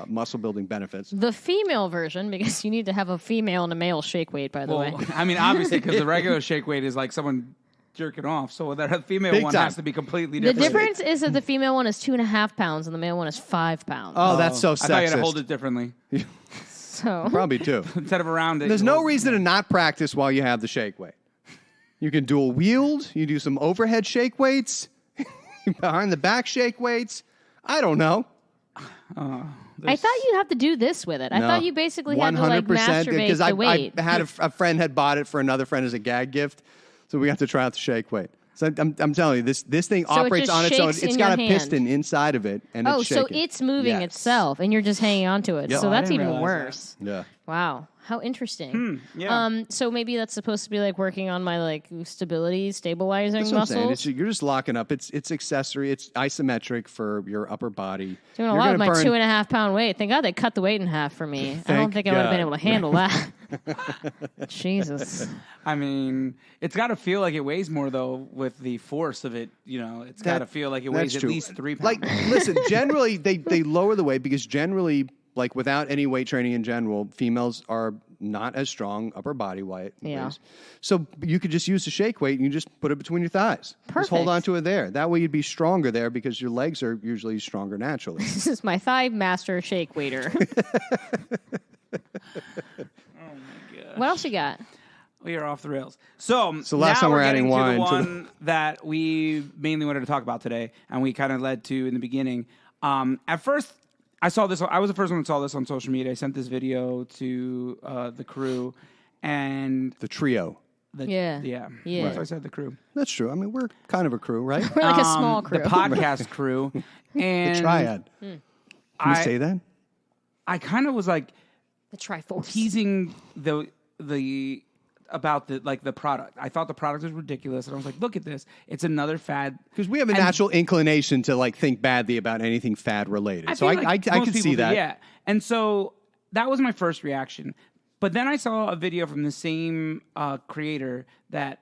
muscle-building benefits. The female version, because you need to have a female and a male shake weight, by the way. Well, I mean, obviously, because the regular shake weight is like someone jerking off. So the female Big one time. has to be completely The different. difference is that the female one is 2.5 pounds and the male one is 5 pounds. Oh, that's so I thought you had to sexist. hold it differently. So Probably too. Instead of around it. There's you no hold- reason to not practice while you have the shake weight. You can dual wield. You do some overhead shake weights, behind the back shake weights. I don't know. I thought you'd have to do this with it. I thought you basically had to like 100%, masturbate because the weight. I had a friend had bought it for another friend as a gag gift, so we got to try out the shake weight. So I'm telling you, this thing So it operates just on its own. shakes It's in got a your hand. piston inside of it, and Oh, it's so shaking. it's moving Yes. itself, and you're just hanging on to it. Yep. So Oh, I that's didn't even realize worse. Yeah. Wow, how interesting. yeah. So maybe that's supposed to be like working on my like stability, stabilizing That's what I'm saying. muscles. You're just locking up. It's accessory. It's isometric for your upper body. Doing a You're lot with gonna my burn- 2.5 pound weight. Thank God they cut the weight in half for me. I don't Thank think I would have been God. able to handle that. Jesus. I mean, it's got to feel like it weighs more though. With the force of it, it's got to feel like it weighs That's at true. least 3 pounds. Like, listen, generally they lower the weight because generally, like without any weight training in general, females are not as strong upper body weight. Yeah. So you could just use the shake weight and you just put it between your thighs. Just hold Perfect. on to it there. That way you'd be stronger there because your legs are usually stronger naturally. This is my thigh master shake waiter. What else you got? We are off the rails. So last now time we're getting adding to wine the to the- one that we mainly wanted to talk about today, and we kind of led to in the beginning. At first, I saw this. I was the first one that saw this on social media. I sent this video to the crew, and The trio. Yeah. yeah. Yeah. So I said the crew, That's true. I mean, we're kind of a crew, right? We're like a small crew. the podcast crew, and The triad. Can we say that? I kind of was like The Triforce. teasing the about the product. I thought the product was ridiculous, and I was like, "Look at this! It's another fad." Because we have a natural inclination to like think badly about anything fad related. So feel like I most could people see do, that. yeah. And so that was my first reaction. But then I saw a video from the same creator that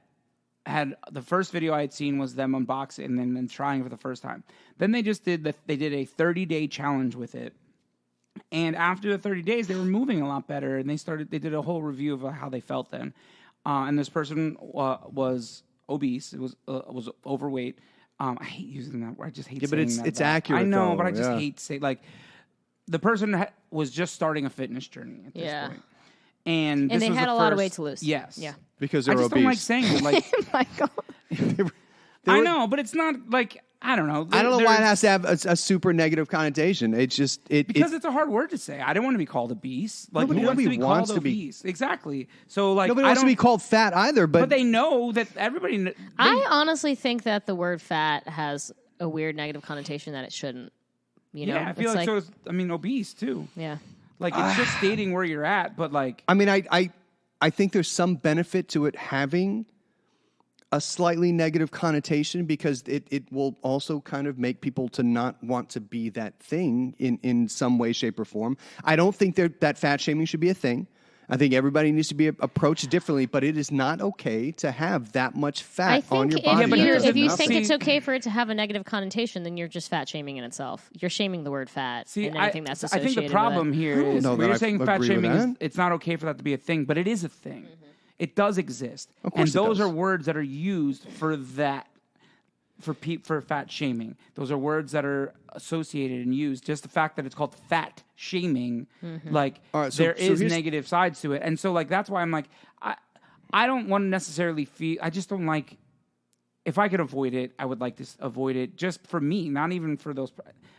had the first video I had seen was them unboxing and then trying it for the first time. Then they just did they did a 30-day challenge with it. And after the 30 days, they were moving a lot better, and they did a whole review of how they felt then. And this person was obese. It was overweight. I hate using that word. I just hate Yeah, but saying it's- that. it's accurate, I know, though, but I just yeah. hate saying the person was just starting a fitness journey at this Yeah. point. And And this they was had the a lot of first- weight to lose. Yes. Yeah. Because I they're just obese. don't like saying it. Like Michael. I know, but it's not like I don't know. I don't know why it There's- has to have a super negative connotation. It's just because it's a hard word to say. I don't want to be called obese. Like Nobody- who wants to nobody be wants called to be- obese? Exactly. So like nobody I wants to don't- be called fat either. But they know that everybody. I honestly think that the word fat has a weird negative connotation that it shouldn't. You know? yeah, I feel It's like so. Is, I mean, obese too. Yeah. Like it's just stating where you're at, but like I mean, I think there's some benefit to it having a slightly negative connotation because it will also kind of make people to not want to be that thing in some way, shape, or form. I don't think that fat shaming should be a thing. I think everybody needs to be approached differently, but it is not okay to have that much fat on your body. If you think it's okay for it to have a negative connotation, then you're just fat shaming in itself. You're shaming the word fat and anything that's associated I think the problem with it. here is when you're saying fat shaming is it's not okay for that to be a thing, but it is a thing. Mm-hmm. It does exist. Of course and those are words that are used for that. For fat shaming, those are words that are associated and used. Just the fact that it's called fat shaming, like there is negative sides to it, and so like that's why I'm like I don't want to necessarily feel. I just don't like. If I could avoid it, I would like to avoid it just for me, not even for those.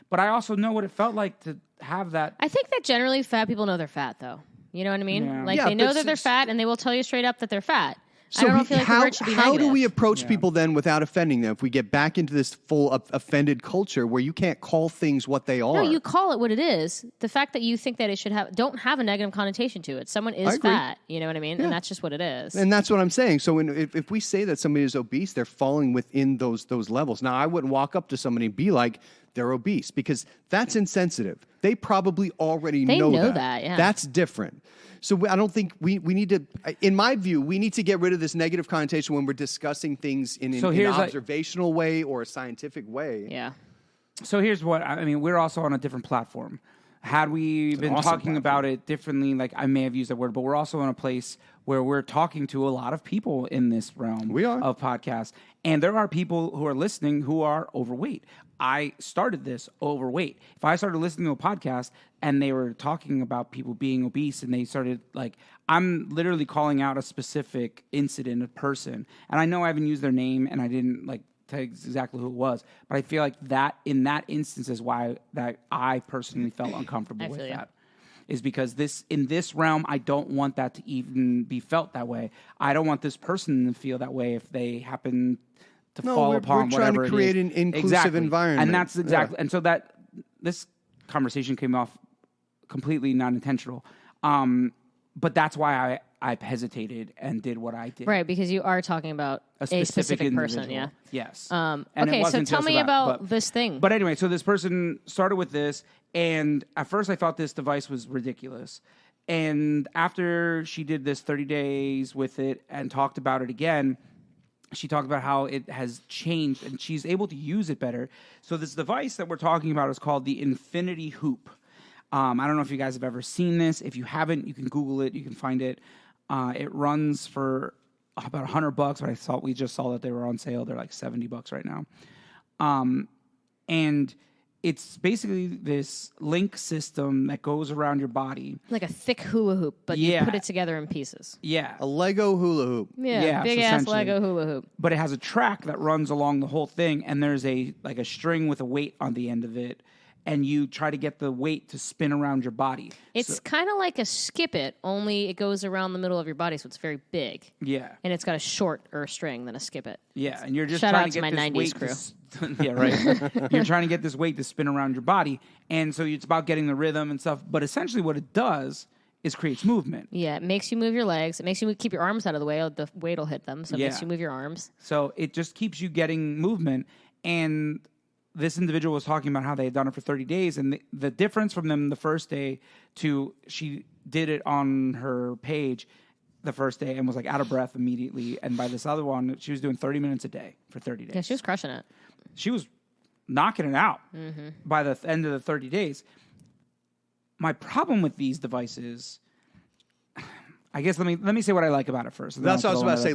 But I also know what it felt like to have that. I think that generally fat people know they're fat, though. You know what I mean? Yeah. Like they know that they're fat, and they will tell you straight up that they're fat. So I don't feel like the word should be how negative. do we approach people then without offending them? If we get back into this full offended culture where you can't call things what they are. No, you call it what it is. The fact that you think that it should don't have a negative connotation to it. Someone is fat. You know what I mean? Yeah. And that's just what it is. And that's what I'm saying. So if we say that somebody is obese, they're falling within those levels. Now, I wouldn't walk up to somebody and be like, they're obese, because that's insensitive. They probably already know that. Yeah. That's different. So I don't think we need to, in my view, we need to get rid of this negative connotation when we're discussing things in an observational way or a scientific way. Yeah. So here's what, I mean, we're also on a different platform. Had we been talking about it differently, like I may have used that word, but we're also in a place where we're talking to a lot of people in this realm of podcasts. And there are people who are listening who are overweight. I started this overweight. If I started listening to a podcast and they were talking about people being obese and they started like, I'm literally calling out a specific incident, a person. And I know I haven't used their name and I didn't like tell you exactly who it was, but I feel like that in that instance is why that I personally felt uncomfortable with that. Is because in this realm, I don't want that to even be felt that way. I don't want this person to feel that way if they happen to fall upon whatever it is. We're trying to create an inclusive environment. And that's exactly, and so that this conversation came off completely not intentional. But that's why I hesitated and did what I did. Right, because you are talking about a specific person, yeah. Yes. Okay, so tell me about this thing. But anyway, so this person started with this, and at first I thought this device was ridiculous. And after she did this 30 days with it and talked about it again, she talked about how it has changed and she's able to use it better. So this device that we're talking about is called the Infinity Hoop. I don't know if you guys have ever seen this. If you haven't, you can Google it. You can find it. It runs for about $100, but we just saw that they were on sale. They're like $70 right now. And it's basically this link system that goes around your body. Like a thick hula hoop, but you put it together in pieces. Yeah. A Lego hula hoop. Yeah, big-ass Lego hula hoop. But it has a track that runs along the whole thing, and there's a string with a weight on the end of it, and you try to get the weight to spin around your body. It's kind of like a skip it, only it goes around the middle of your body, so it's very big. Yeah. And it's got a shorter string than a skip it. Yeah, and you're just Shout trying out to get to my this 90s weight crew. Yeah, right. You're trying to get this weight to spin around your body, and so it's about getting the rhythm and stuff. But essentially what it does is creates movement. Yeah, it makes you move your legs. It makes you keep your arms out of the way. The weight will hit them, so it makes you move your arms. So it just keeps you getting movement, and this individual was talking about how they had done it for 30 days, and the difference from them the first day to she did it on her page the first day and was like out of breath immediately, and by this other one, she was doing 30 minutes a day for 30 days. Yeah, she was crushing it. She was knocking it out by the end of the 30 days. My problem with these devices, I guess let me say what I like about it first. That's what I was about to say.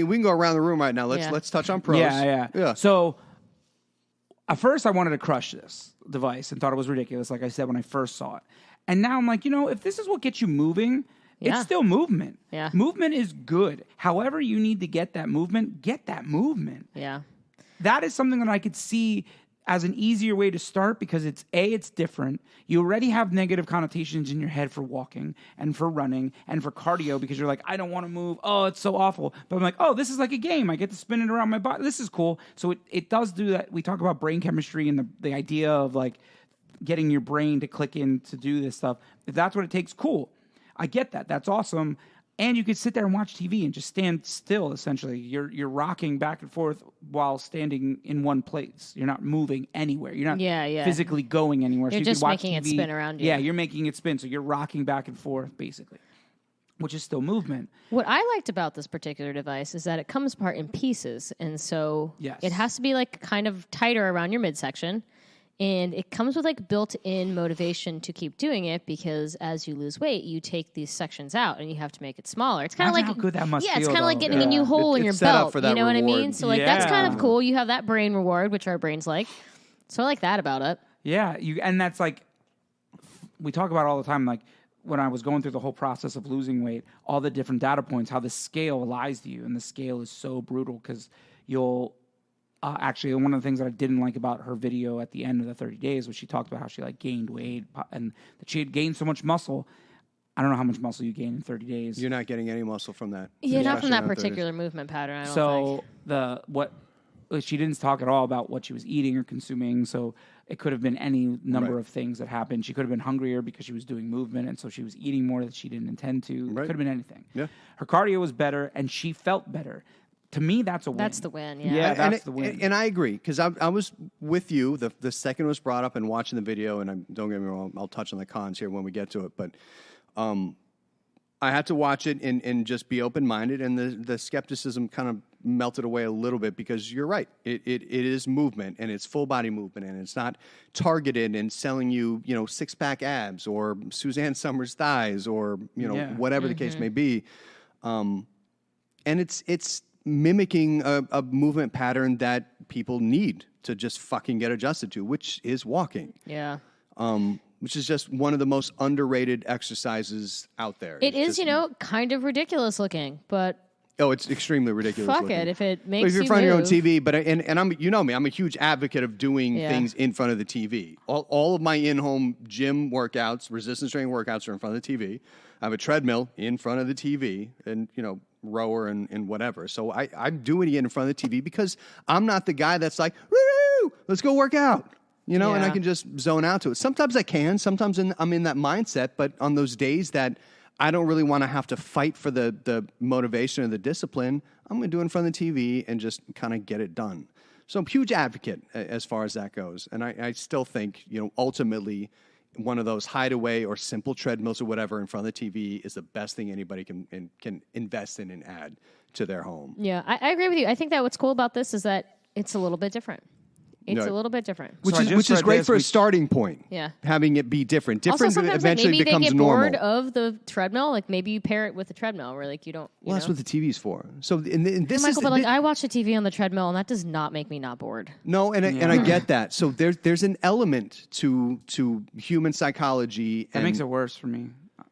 We can go around the room right now. Let's touch on pros. Yeah. So at first, I wanted to crush this device and thought it was ridiculous, like I said, when I first saw it. And now I'm like, if this is what gets you moving, it's still movement. Yeah. Movement is good. However you need to get that movement, get that movement. Yeah. That is something that I could see as an easier way to start because it's different. You already have negative connotations in your head for walking and for running and for cardio because you're like, I don't want to move. Oh, it's so awful. But I'm like, oh, this is like a game. I get to spin it around my body. This is cool. So it does do that. We talk about brain chemistry and the idea of like getting your brain to click in to do this stuff. If that's what it takes, cool. I get that. That's awesome. And you could sit there and watch TV and just stand still, essentially. You're rocking back and forth while standing in one place. You're not moving anywhere. You're not physically going anywhere. You're so just you watch making TV. it spin around you. Yeah, you're making it spin. So you're rocking back and forth, basically. which is still movement. What I liked about this particular device is that it comes apart in pieces, and so Yes. it has to be like kind of tighter around your midsection, and it comes with like built-in motivation to keep doing it because as you lose weight, you take these sections out and you have to make it smaller. It's kind of Imagine like how good that must yeah, it's feel, kind of like though. getting a new hole in your It's set up belt. for that You know what I reward. mean? So like that's kind of Yeah. cool. You have that brain reward, which our brains like. So I like that about it. Yeah, and that's like we talk about it all the time. Like when I was going through the whole process of losing weight, all the different data points, how the scale lies to you, and the scale is so brutal because you'll actually one of the things that I didn't like about her video at the end of the 30 days was she talked about how she like gained weight and that she had gained so much muscle. I don't know how much muscle you gain in 30 days. You're not getting any muscle from that. Yeah, not from especially that on 30. particular movement pattern. I don't So think. she didn't talk at all about what she was eating or consuming. So it could have been any number Right. of things that happened. She could have been hungrier because she was doing movement, and so she was eating more that she didn't intend to. It Right. could have been anything. Yeah. Her cardio was better, and she felt better. To me, that's a win. That's the win. Yeah. Yeah, And that's it- the win. And I agree because I was with you the second it was brought up and watching the video. And don't get me wrong, I'll touch on the cons here when we get to it. But I had to watch it and just be open minded, and the skepticism kind of melted away a little bit because you're right. It is movement, and it's full body movement, and it's not targeted and selling you 6-pack abs or Suzanne Summers thighs or Yeah. whatever the case may be. And it's mimicking a movement pattern that people need to just fucking get adjusted to, which is walking. Yeah. Which is just one of the most underrated exercises out there. It It's is, just- kind of ridiculous looking, but Oh, it's extremely ridiculous. fuck looking. it. If it But makes if you're in you front of your own move, TV, but and I'm me, I'm a huge advocate of doing Yeah. things in front of the TV. All of my in-home gym workouts, resistance training workouts are in front of the TV. I have a treadmill in front of the TV, and rower and whatever. So I'm doing it in front of the TV because I'm not the guy that's like, woo, let's go work out. And I Yeah. can just zone out to it. Sometimes I can. Sometimes I'm in that mindset. But on those days that I don't really want to have to fight for the motivation or the discipline, I'm going to do it in front of the TV and just kind of get it done. So I'm a huge advocate as far as that goes. And I still think, ultimately, one of those hideaway or simple treadmills or whatever in front of the TV is the best thing anybody can invest in and add to their home. yeah, I agree with you. I think that what's cool about this is that it's a little bit different. It's No. a little bit different. Which So I is just which is read great this for a week- starting point. Yeah. Having it be different. Also, Different sometimes like, eventually maybe they becomes get normal. bored of the treadmill. Like maybe you pair it with the treadmill, where like you don't. Well, that's what the TV's for. So, and this Michael, is but like I watch the TV on the treadmill, and that does not make me not bored. no, and I get that. So there's an element to human psychology. That and makes it worse for me.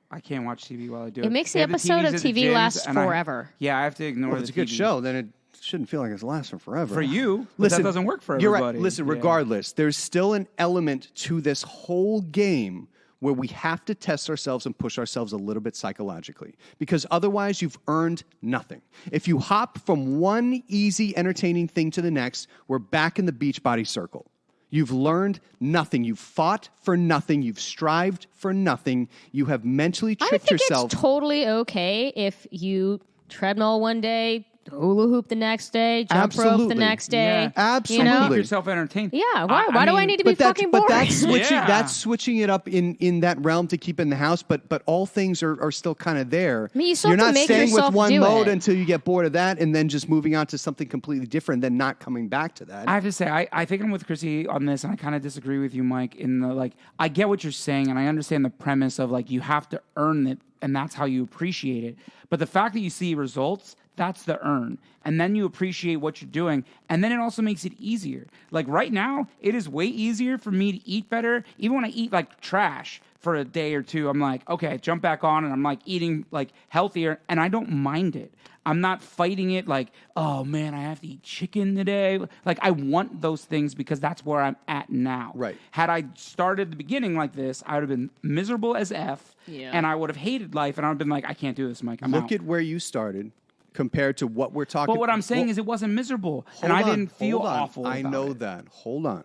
I can't watch TV while I do it. It makes They the have episode TVs of at the TV gyms, last and forever. Yeah, I have to ignore Well, if it's a good TV. show, then it shouldn't feel like it's lasting forever. For you, but that doesn't work for You're everybody. right. Listen, Yeah. regardless, there's still an element to this whole game where we have to test ourselves and push ourselves a little bit psychologically, because otherwise you've earned nothing. If you hop from one easy, entertaining thing to the next, we're back in the Beachbody circle. You've learned nothing. You've fought for nothing. You've strived for nothing. You have mentally I tricked think yourself. it's totally okay if you treadmill one day, hula hoop the next day, jump rope Absolutely. the next day. Yeah. Absolutely. You know? Keep yourself entertained. Yeah, why do I mean, need to be fucking bored? But that's switching. Yeah. That's switching it up in that realm to keep in the house. But all things are still kind of there. I mean, you still You're have to not make staying with yourself one do mode it. until you get bored of that, and then just moving on to something completely different, then not coming back to that. I have to say, I think I'm with Chrissy on this, and I kind of disagree with you, Mike. In the like, I get what you're saying, and I understand the premise of like you have to earn it, and that's how you appreciate it. But the fact that you see results, that's the earn, and then you appreciate what you're doing, and then it also makes it easier. Like right now, it is way easier for me to eat better, even when I eat like trash for a day or two. I'm like, okay, I jump back on, and I'm like eating like healthier, and I don't mind it. I'm not fighting it like, oh man, I have to eat chicken today. Like I want those things because that's where I'm at now. Right. Had I started the beginning like this, I would have been miserable as F, Yeah. and I would have hated life, and I would have been like, I can't do this, Mike. I'm Look out. at where you started compared to what we're talking. But what I'm saying Well, is it wasn't miserable, and hold I on, didn't feel hold on. awful. I about know it. that. Hold on.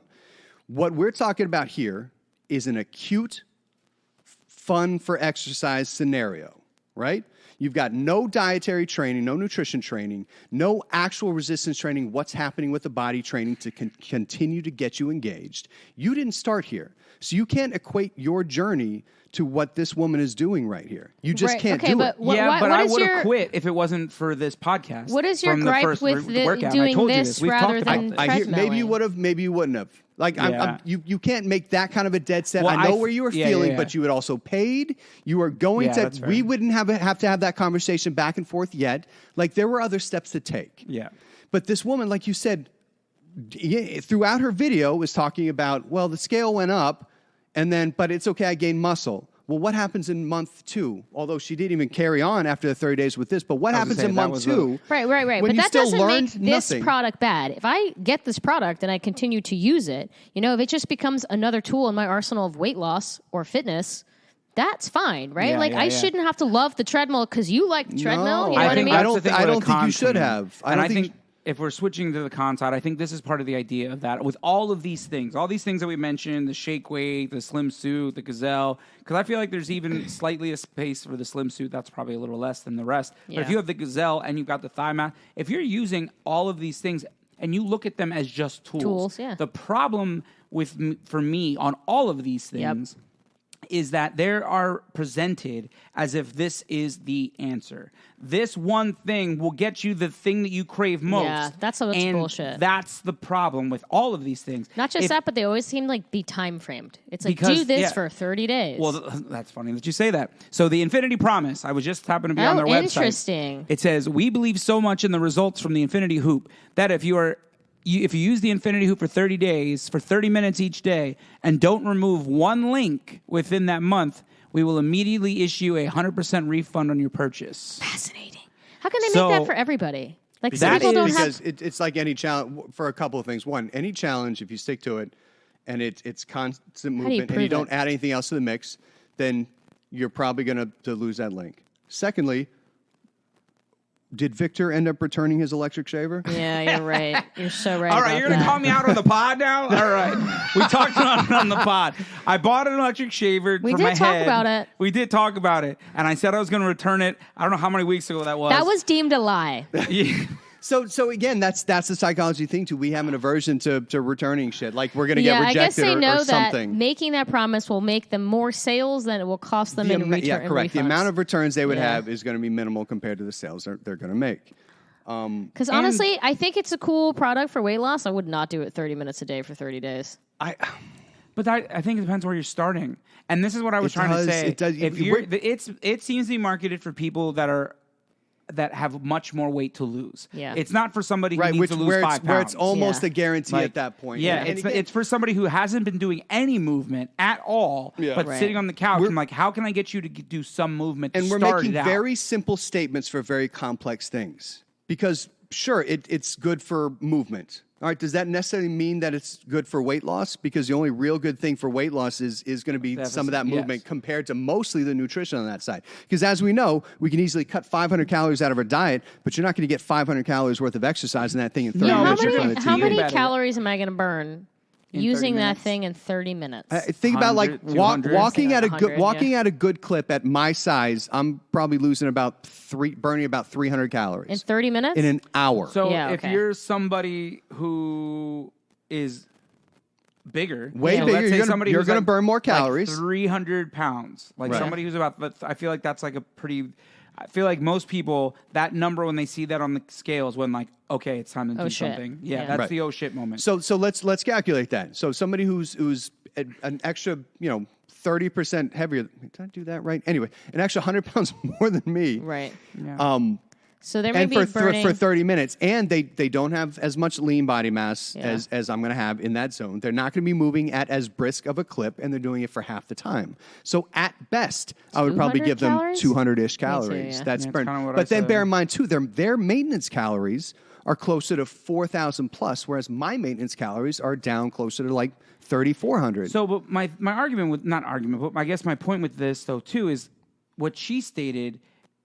What we're talking about here is an acute, fun for exercise scenario, right? You've got no dietary training, no nutrition training, no actual resistance training, what's happening with the body training to continue to get you engaged. You didn't start here. So you can't equate your journey to what this woman is doing right here. You just can't do it. But I would have quit if it wasn't for this podcast. What is your gripe with doing this rather than treadmilling? Maybe you would have, maybe you wouldn't have. Like, you can't make that kind of a dead set. Well, I know where you were feeling, but you had also paid. You were going to, we wouldn't have to have that conversation back and forth yet. Like, there were other steps to take. Yeah. But this woman, like you said, throughout her video was talking about, well, the scale went up, but it's okay, I gained muscle. Well, what happens in month 2? Although she didn't even carry on after the 30 days with this, but what happens in month 2? Right. But that doesn't make this product bad. If I get this product and I continue to use it, if it just becomes another tool in my arsenal of weight loss or fitness, that's fine, right? I shouldn't have to love the treadmill because you like the treadmill. You know what I mean? I don't think you should have. I think if we're switching to the con side, I think this is part of the idea of that. With all of these things that we mentioned, the shake weight, the slim suit, the gazelle, because I feel like there's even slightly a space for the slim suit. That's probably a little less than the rest. Yeah. But if you have the gazelle and you've got the thigh mat, if you're using all of these things and you look at them as just tools, the problem for me on all of these things is that they are presented as if this is the answer. This one thing will get you the thing that you crave most. Yeah, that's bullshit. That's the problem with all of these things. Not just that, but they always seem like be time framed. It's like, do this for 30 days. Well, that's funny that you say that. So the Infinity Promise, I was just happened to be on their website. Interesting. It says, we believe so much in the results from the Infinity Hoop that if you use the Infinity Hoop for 30 days, for 30 minutes each day, and don't remove one link within that month, we will immediately issue a 100% refund on your purchase. Fascinating. How can they make that for everybody? Like, some people don't have... It's like any challenge for a couple of things. One, any challenge, if you stick to it, and it's constant movement, and you don't add anything else to the mix, then you're probably going to lose that link. Secondly, did Victor end up returning his electric shaver? Yeah, you're right. You're so right. All right, you're going to call me out on the pod now? All right. We talked about it on the pod. I bought an electric shaver for my head. We did talk about it. We did talk about it. And I said I was going to return it. I don't know how many weeks ago that was. That was deemed a lie. Yeah. So again, that's the psychology thing too. We have an aversion to returning shit. Like we're going to get rejected I guess they know or something. That making that promise will make them more sales than it will cost them in return. Yeah, correct. Refunds. The amount of returns they would have is going to be minimal compared to the sales they're going to make. Because honestly, I think it's a cool product for weight loss. I would not do it 30 minutes a day for 30 days. But I think it depends where you're starting. And this is what I was trying to say. It does. It seems to be marketed for people that have much more weight to lose. Yeah. It's not for somebody who needs to lose 5 pounds. Where it's almost a guarantee at that point. Yeah, it's for somebody who hasn't been doing any movement at all, but sitting on the couch. I'm like, how can I get you to do some movement and we're making very simple statements for very complex things. Because, sure, it's good for movement. All right, does that necessarily mean that it's good for weight loss? Because the only real good thing for weight loss is going to be some of that movement compared to mostly the nutrition on that side. Because as we know, we can easily cut 500 calories out of our diet, but you're not going to get 500 calories worth of exercise in that thing in 30 minutes. How many calories am I going to burn using that thing in 30 minutes? Think about like walking at a good clip at my size. I'm probably losing burning about 300 calories in 30 minutes in an hour. So if you're somebody who is bigger, way bigger, you're going to burn more calories. Like 300 pounds, like somebody who's about. I feel like that's like a pretty. I feel like most people, that number when they see that on the scale is when like, okay, it's time to do something. Yeah, that's the oh shit moment. So let's calculate that. So somebody who's an extra 30% heavier. Did I do that right? Anyway, an extra 100 pounds more than me. Right. Yeah. So they may be burning for 30 minutes, and they don't have as much lean body mass as I'm going to have in that zone. They're not going to be moving at as brisk of a clip, and they're doing it for half the time. So at best, I would probably give them 200-ish calories. That's burned. But then bear in mind too, their maintenance calories are closer to 4,000 plus, whereas my maintenance calories are down closer to like 3,400. So, but my argument but I guess my point with this though too is what she stated.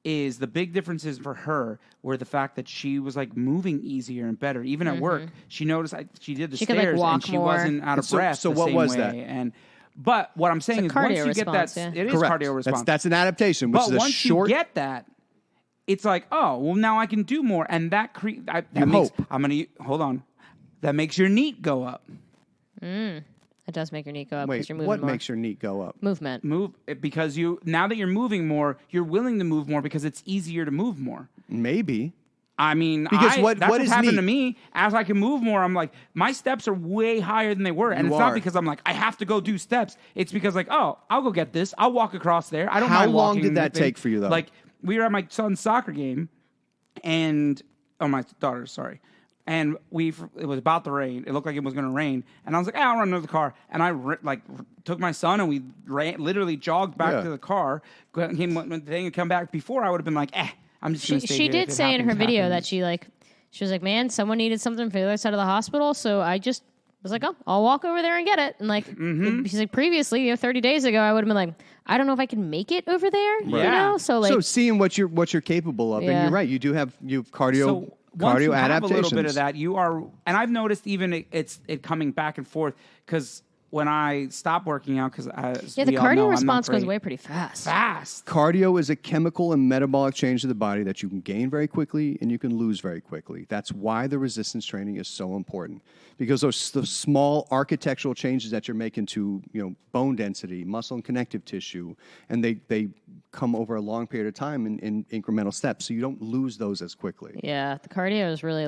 Is the big differences for her were the fact that she was like moving easier and better. Even at work, she noticed she did the stairs and she wasn't out of breath. So what was that? But what I'm saying is once you get that, it is cardio response. That's an adaptation. Which but is once you get that, it's like, oh, well, now I can do more, and that hold on, that makes your NEAT go up. It does make your NEAT go up Wait, because you're moving what more. makes your NEAT go up? Movement. Because now that you're moving more, you're willing to move more because it's easier to move more. Maybe. I mean, because that's what what's is happened NEAT? to me. As I can move more, I'm like, my steps are way higher than they were. And it's not because I'm like, I have to go do steps. It's because like, oh, I'll go get this. I'll walk across there. I don't mind walking. How long did that take for you, though? Like, we were at my son's soccer game, and my daughter's, sorry. And it was about to rain. It looked like it was going to rain. And I was like, I'll run to the car. And I took my son and we literally jogged back to the car. Went the thing and come back. Before I would have been like, I'm just going to stay here. She did say in her video that she was like, man, someone needed something for the other side of the hospital. So I just was like, oh, I'll walk over there and get it. And she's like, previously, 30 days ago, I would have been like, I don't know if I can make it over there. Yeah. You know? So seeing what you're capable of, and you're right, you have cardio. So once you have adaptations. a little bit of that, you are, and I've noticed even it coming back and forth because when I stop working out, because the cardio response goes away pretty fast. Cardio is a chemical and metabolic change to the body that you can gain very quickly and you can lose very quickly. That's why the resistance training is so important, because those the small architectural changes that you're making to bone density, muscle and connective tissue, and they come over a long period of time in incremental steps, so you don't lose those as quickly. Yeah, the cardio is really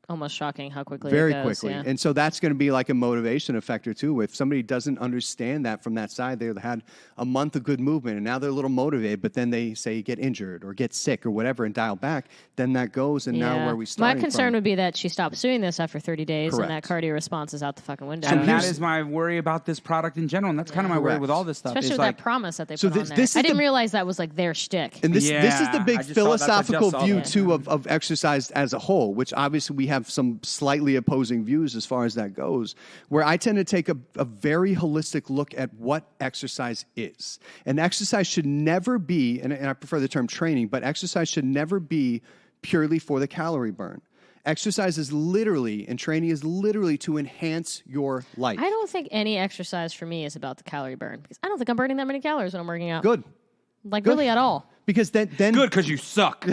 almost shocking how quickly Very it goes. quickly. Yeah. And so that's going to be like a motivation factor too. If somebody doesn't understand that from that side, they had a month of good movement and now they're a little motivated, but then they say get injured or get sick or whatever and dial back, then that goes and now where we start. My concern would be that she stops doing this after 30 days Correct. and that cardio response is out the fucking window. And that is my worry about this product in general. And that's kind of my worry with all this stuff. Especially with that promise that they put on there. I didn't realize that was their shtick. And this is the big philosophical view too of exercise as a whole, which obviously we have some slightly opposing views as far as that goes, where I tend to take a very holistic look at what exercise is. And exercise should never be, and I prefer the term training, but exercise should never be purely for the calorie burn. Exercise is literally, and training is literally to enhance your life. I don't think any exercise for me is about the calorie burn, because I don't think I'm burning that many calories when I'm working out. Good. Really at all. Because then good, because you suck.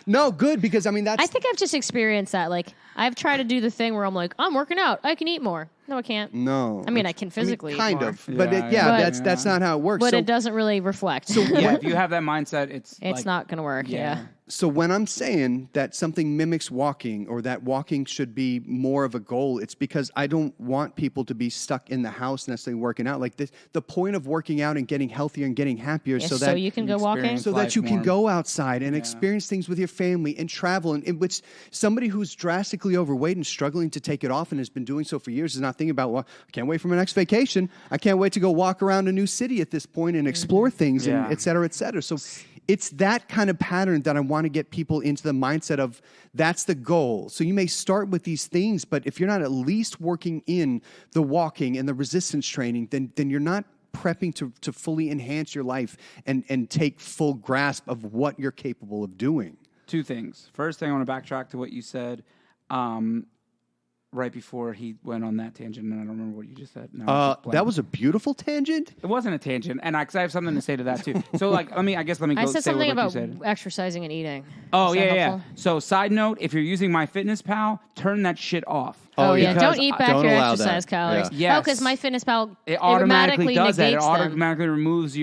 No, good, because I think I've just experienced that. I've tried to do the thing where I'm like, I'm working out, I can eat more. No, I can't. No. I can physically kind eat more. of. But that's not how it works. But it doesn't really reflect. So if you have that mindset, it's not going to work. Yeah. So when I'm saying that something mimics walking or that walking should be more of a goal, it's because I don't want people to be stuck in the house necessarily working out. The point of working out and getting healthier and getting happier so that you can go walking. So that you can go outside and experience things with your family and travel. And in which somebody who's drastically overweight and struggling to take it off and has been doing so for years is not thinking about, well, I can't wait for my next vacation. I can't wait to go walk around a new city at this point and explore things and et cetera, et cetera. So it's that kind of pattern that I want to get people into the mindset of that's the goal. So you may start with these things, but if you're not at least working in the walking and the resistance training, then you're not prepping to fully enhance your life and take full grasp of what you're capable of doing. Two things. First thing, I want to backtrack to what you said right before he went on that tangent, and I don't remember what you just said. That was a beautiful tangent. It wasn't a tangent, and because I have something to say to that too. So, let me go. I said something about you said. exercising and eating. Oh yeah. So, side note: if you're using MyFitnessPal, turn that shit off. Oh yeah, don't eat back your exercise calories. Yeah. Oh, because MyFitnessPal it automatically does that. It them. automatically removes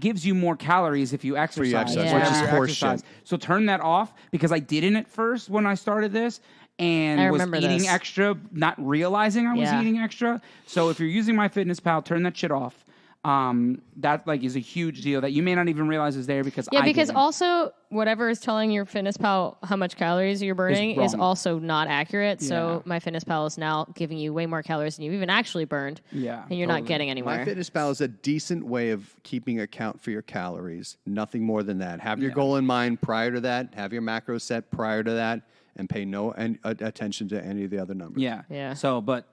gives you more calories if you exercise. Which is horseshit. So turn that off, because I didn't at first when I started this. And was eating extra, not realizing I was eating extra. So if you're using MyFitnessPal, turn that shit off. That is a huge deal that you may not even realize is there because also whatever is telling your FitnessPal how much calories you're burning is also not accurate. Yeah. So MyFitnessPal is now giving you way more calories than you've even actually burned. Yeah, and you're not getting anywhere. MyFitnessPal is a decent way of keeping account for your calories. Nothing more than that. Have your goal in mind prior to that. Have your macros set prior to that. And pay no attention to any of the other numbers. Yeah. So, but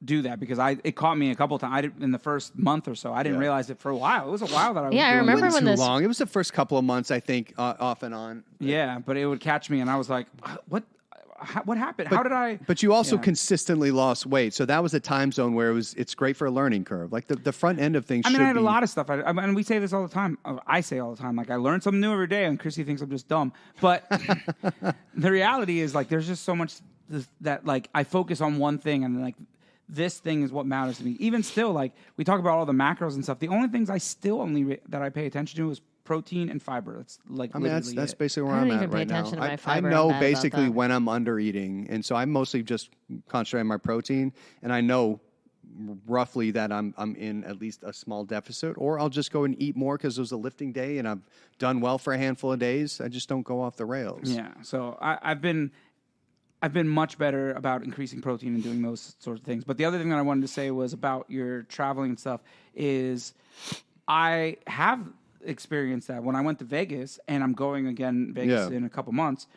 do that because it caught me a couple times. In the first month or so, I didn't realize it for a while. It was a while that I was. Yeah, I remember when this. Long. It was the first couple of months, I think, off and on. Yeah, but it would catch me, and I was like, "What? what happened? How did I? But you also consistently lost weight, so that was a time zone where it's great for a learning curve. Like the front end of things. I had a lot of stuff. And we say this all the time. I say all the time, like I learn something new every day, and Chrissy thinks I'm just dumb. But the reality is, like, there's just so much that like I focus on one thing, and like this thing is what matters to me. Even still, like we talk about all the macros and stuff. The only things I still that I pay attention to is protein and fiber. That's like that's basically where I'm at right now. I know basically when I'm under eating, and so I mostly just concentrate on my protein, and I know roughly that I'm in at least a small deficit, or I'll just go and eat more because it was a lifting day and I've done well for a handful of days. I just don't go off the rails. Yeah, so I've been much better about increasing protein and doing those sorts of things. But the other thing that I wanted to say was about your traveling and stuff is I have experienced that when I went to Vegas, and I'm going again Vegas in a couple months.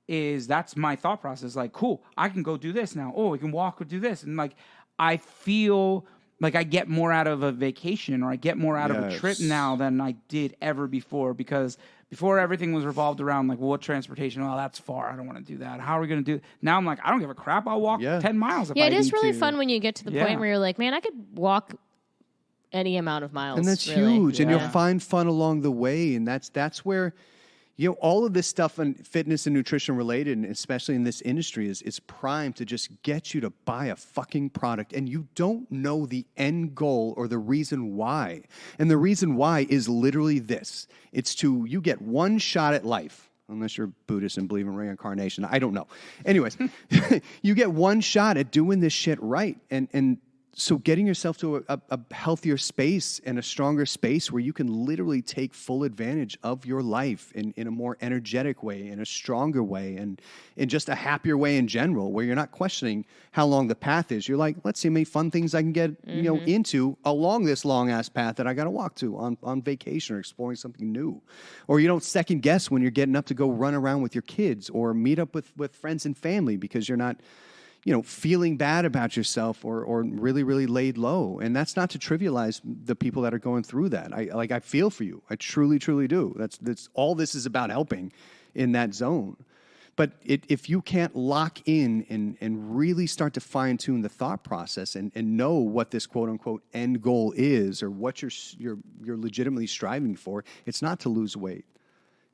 That's my thought process. Like, cool, I can go do this now. Oh, we can walk or do this, and like I feel like I get more out of a vacation, or I get more out of a trip now than I did ever before. Because before everything was revolved around like, well, what transportation? Oh, that's far. I don't want to do that. How are we going to do it? Now I'm like, I don't give a crap. I'll walk 10 miles if I need to. Yeah, it is really fun when you get to the point where you're like, man, I could walk any amount of miles. And that's huge. And you'll find fun along the way. And that's where, all of this stuff and fitness and nutrition related, and especially in this industry, is primed to just get you to buy a fucking product. And you don't know the end goal or the reason why. And the reason why is literally this. It's you get one shot at life. Unless you're Buddhist and believe in reincarnation. I don't know. Anyways, you get one shot at doing this shit right. And so getting yourself to a healthier space and a stronger space where you can literally take full advantage of your life in a more energetic way, in a stronger way, and in just a happier way in general, where you're not questioning how long the path is. You're like, let's see how many fun things I can get into along this long-ass path that I got to walk to on vacation or exploring something new. Or you don't second guess when you're getting up to go run around with your kids or meet up with friends and family because you're not feeling bad about yourself or really, really laid low. And that's not to trivialize the people that are going through that. I feel for you. I truly, truly do. That's all this is about, helping in that zone. But if you can't lock in and really start to fine tune the thought process and know what this quote unquote end goal is, or what you're legitimately striving for, it's not to lose weight.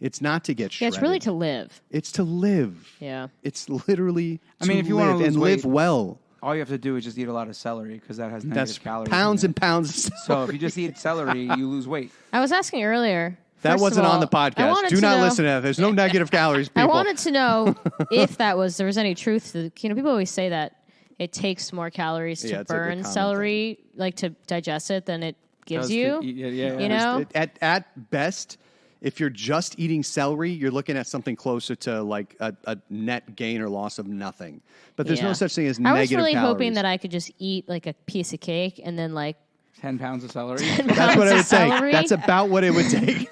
It's not to get shredded. Yeah, it's really to live. It's to live. Yeah. It's literally if you want to lose weight, live well. All you have to do is just eat a lot of celery because that has negative calories. Pounds and pounds of celery. So if you just eat celery, you lose weight. I was asking earlier. That wasn't on the podcast. Do not listen to that. There's no negative calories, people. I wanted to know if there was any truth to people always say that it takes more calories to burn celery, like to digest it, than it gives you. You know? At best, if you're just eating celery, you're looking at something closer to like a net gain or loss of nothing. But there's no such thing as negative calories. I was really hoping that I could just eat like a piece of cake and then like 10 pounds of celery. That's what it would take. That's about what it would take.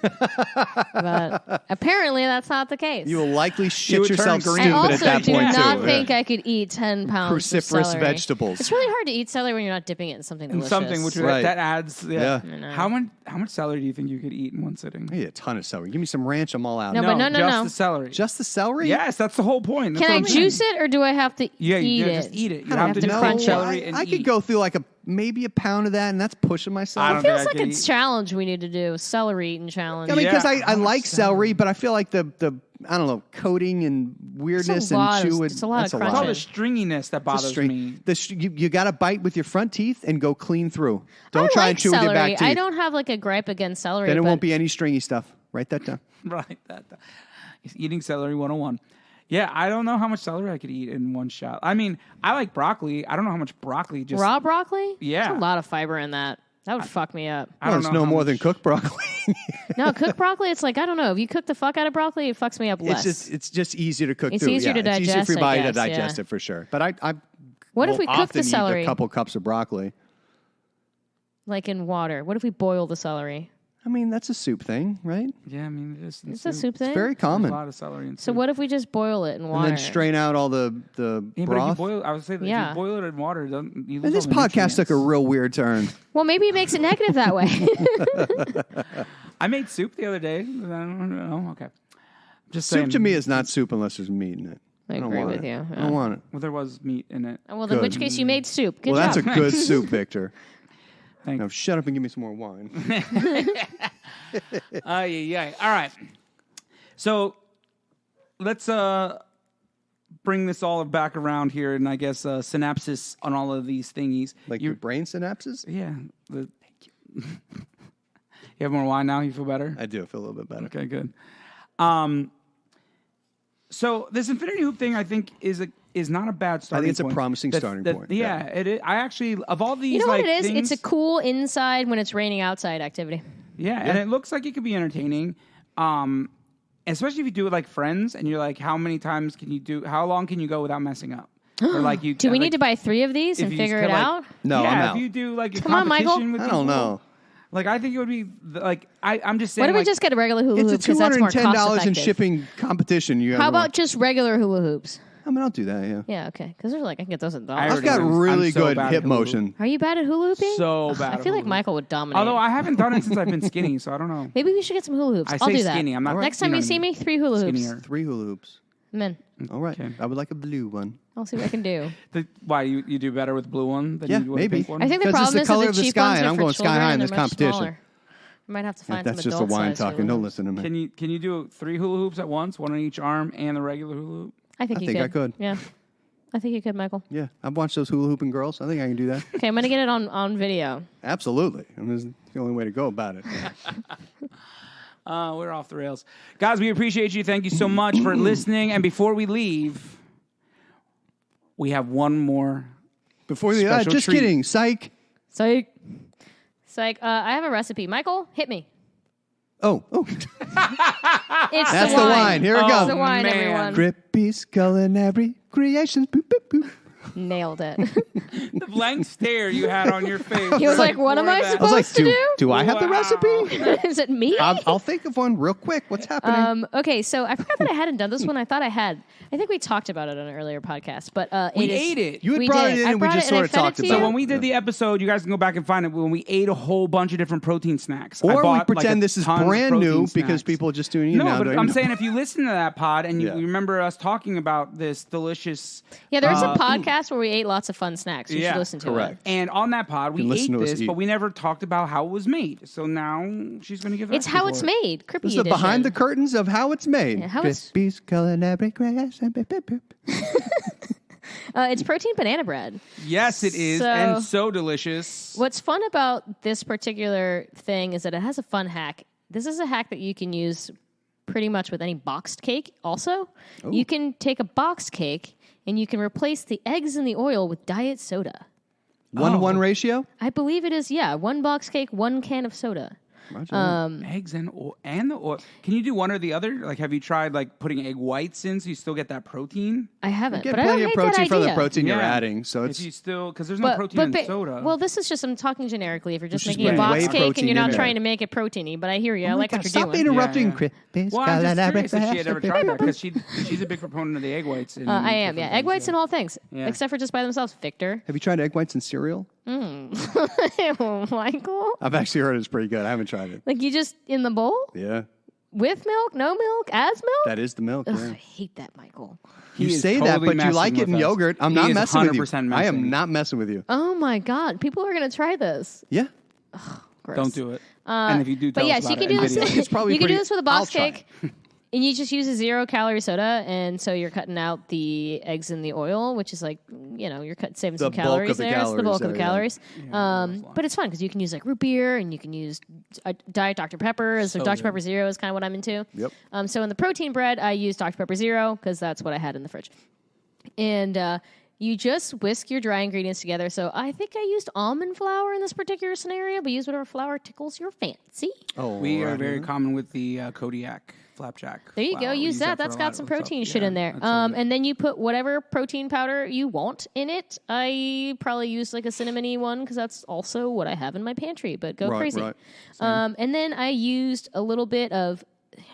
But apparently that's not the case. You will likely shit yourself stupid at that point, too. I also do not think I could eat 10 pounds of celery. Cruciferous vegetables. It's really hard to eat celery when you're not dipping it in something delicious. Something which that adds. Yeah. How much celery do you think you could eat in one sitting? I eat a ton of celery. Give me some ranch, I'm all out. No, just the celery. Just the celery? Yes, that's the whole point. Can I juice it, or do I have to eat it? Yeah, just eat it. You have to crunch celery and I could go through like maybe a pound of that, and that's pushing myself. It feels like a challenge we need to do, a celery eating challenge. I mean, because I like celery, but I feel like the I don't know, coating and weirdness and chew. It's a lot of crunching. It's all the stringiness that bothers me. You got to bite with your front teeth and go clean through. Don't try and chew with your back teeth. I don't have like a gripe against celery. Then it won't be any stringy stuff. Write that down. Write that down. Eating celery 101. Yeah, I don't know how much celery I could eat in one shot. I mean, I like broccoli. I don't know how much broccoli. Just raw broccoli? Yeah. There's a lot of fiber in that. That would fuck me up. I don't know. It's no more than cooked broccoli. No, cooked broccoli, it's like, I don't know. If you cook the fuck out of broccoli, it fucks me up less. It's just easier to cook it's through. Easier to digest, it's easier for your body to digest it for sure. But I what if we cook the celery? Eat a couple cups of broccoli. Like in water. What if we boil the celery? I mean, that's a soup thing, right? Yeah, I mean, it's a soup thing. It's very common. There's a lot of celery in soup. So what if we just boil it in water? And then strain out all the broth? But I would say that if you boil it in water, you lose this all the podcast nutrients. took a real weird turn. Well, maybe it makes it negative that way. I made soup the other day. I don't know. Okay. Just soup to me is not soup unless there's meat in it. I agree with you. I don't want it. Well, there was meat in it. Well, in which case you made soup. Good well, job. that's a good soup, Victor. Thanks. Now shut up and give me some more wine. All right. So let's bring this all back around here, and I guess synapses on all of these thingies. Like your brain synapses? Yeah. Thank you. You have more wine now? You feel better? I do. I feel a little bit better. Okay, good. So this infinity hoop thing, I think, is not a bad starting point. I think it's a promising starting point. Yeah, it is. I actually, of all these, you know what it is? things, It's a cool inside when it's raining outside activity. Yeah, and it looks like it could be entertaining. Especially if you do it like friends, and you're like, how many times can you do? How long can you go without messing up? Or like you. Do we need to buy 3 of these and figure it out? No, yeah, I'm out. If you do like a Come on, Michael. competition with I don't people, know. Like I think it would be like I'm just saying. Why don't we like, just get a regular hula hoop It's a because that's more cost $210 effective? in shipping competition. How about just regular hula hoops? I mean, I'll do that, yeah. Yeah, okay. Because they're like, I can get those at I $1. I've got really I'm so good bad at hip hula hoop. motion. Are you bad at hula hooping? So bad. I at feel like hula hoop. Michael would dominate. Although I haven't done it since I've been skinny, so I don't know. Maybe we should get some hula hoops. I I'll say do that. skinny. I'm not. Next time you see me, 3 hula hoops. Skinnier. 3 hula hoops. Men. All right. Okay. I would like a blue one. I'll see what I can do. Why you do better with the blue one than Yeah, you do with maybe. the pink one? I think the 'Cause it's problem the is color that of the the cheap sky, ones and are I'm for going sky children high in and this they're much competition. smaller. We might have to find That's some just a adult wine size talking. hula Don't hoops. listen to me. Can you do 3 hula hoops at once, one on each arm, and the regular hula hoop? I think I could. Yeah. I think you could, Michael. Yeah, I've watched those hula hooping girls. I think I can do that. Okay, I'm going to get it on video. Absolutely. And this is the only way to go about it. We're off the rails. Guys, we appreciate you. Thank you so much for listening. And before we leave, we have one more Before the special just treat. kidding. Psych. Psych. I have a recipe. Michael, hit me. Oh. It's That's the wine. Here it Oh, goes. It's the wine, man. everyone. Grippy's culinary creations. Boop, boop, boop. Nailed it. The blank stare you had on your face. He was like, what am I I was like, supposed to do? do I have the Wow. recipe? Is it me? I'll think of one real quick. What's happening? Okay, so I forgot that I hadn't done this one. I thought I had. I think we talked about it on an earlier podcast, but We ate it. You had we brought did. it in I and we brought just it and I sort of fed it talked to about So you. when we did the episode, you guys can go back and find it. When we ate a whole bunch of different protein snacks, I Or we bought, pretend like, a this is ton of brand new protein because snacks. people are just doing it No, now. but don't I'm you? saying if you listen to that pod and you Yeah. remember us talking about this delicious, Yeah, there's a podcast where we ate lots of fun snacks. You Yeah, should listen to correct. it. and on that pod we You can listen ate to us this, eat. but we never talked about how it was made. So now she's going to give. It's how it's made. Crippy This is the edition. behind the curtains of how it's made. Yeah, how it's- Grippy's culinary creations. Boop, boop, boop. It's protein banana bread. Yes, it is, So- and so delicious. What's fun about this particular thing is that it has a fun hack. This is a hack that you can use pretty much with any boxed cake also. You can take a boxed cake and you can replace the eggs and the oil with diet soda. 1-to-1 ratio? I believe it is, 1 boxed cake, 1 can of soda. Eggs and oil, and the oil. Can you do one or the other? Like, have you tried like putting egg whites in so you still get that protein? I haven't, Get but I don't plenty of hate protein that from the idea. protein you're Yeah. adding. So If it's you still, because there's no protein in soda. Well, this is just, I'm talking generically. If you're just Just making a putting box whey cake and protein you're in not there. trying to make it proteiny, but I hear you. I like what you're Stop doing. interrupting, Yeah. Grippy's Well, I'm just culinary curious if she had ever tried that creations. because she's a big proponent of the egg whites. In I am, different Egg things, whites and all things, Yeah. except for just by themselves. Victor. Have you tried egg whites in cereal? Michael? I've actually heard it's pretty good. I haven't tried it. Like you just in the bowl? Yeah. With milk? No milk? As milk? That is the milk. Ugh, Yeah. I hate that, Michael. You He is say that, totally but you messing like it in with us. yogurt. I'm He not is messing with you. 100% I am messing. not messing with you. Oh my God. People are going to try this. Yeah. Gross. Don't do it. And if you do, tell But yes, us you about can it do in this. video. It's probably you can do pretty- this with a box I'll try cake. And you just use a 0-calorie soda, and so you're cutting out the eggs and the oil, which is like, you're saving some The bulk calories of the there. It's the calories bulk of the there, yeah. calories. But it's fun because you can use like root beer, and you can use Diet Dr. Pepper. As So Dr. good. Pepper Zero is kind of what I'm into. Yep. So in the protein bread, I use Dr. Pepper Zero because that's what I had in the fridge. And you just whisk your dry ingredients together. So I think I used almond flour in this particular scenario, but use whatever flour tickles your fancy. Oh, We are right. very common with the Kodiak flapjack. There you flour. go. We Use that. for That's a got lot some of stuff. protein Yeah, shit in there. that's so good. And then you put whatever protein powder you want in it. I probably use like a cinnamony one because that's also what I have in my pantry. But go Right, crazy. right. And then I used a little bit of.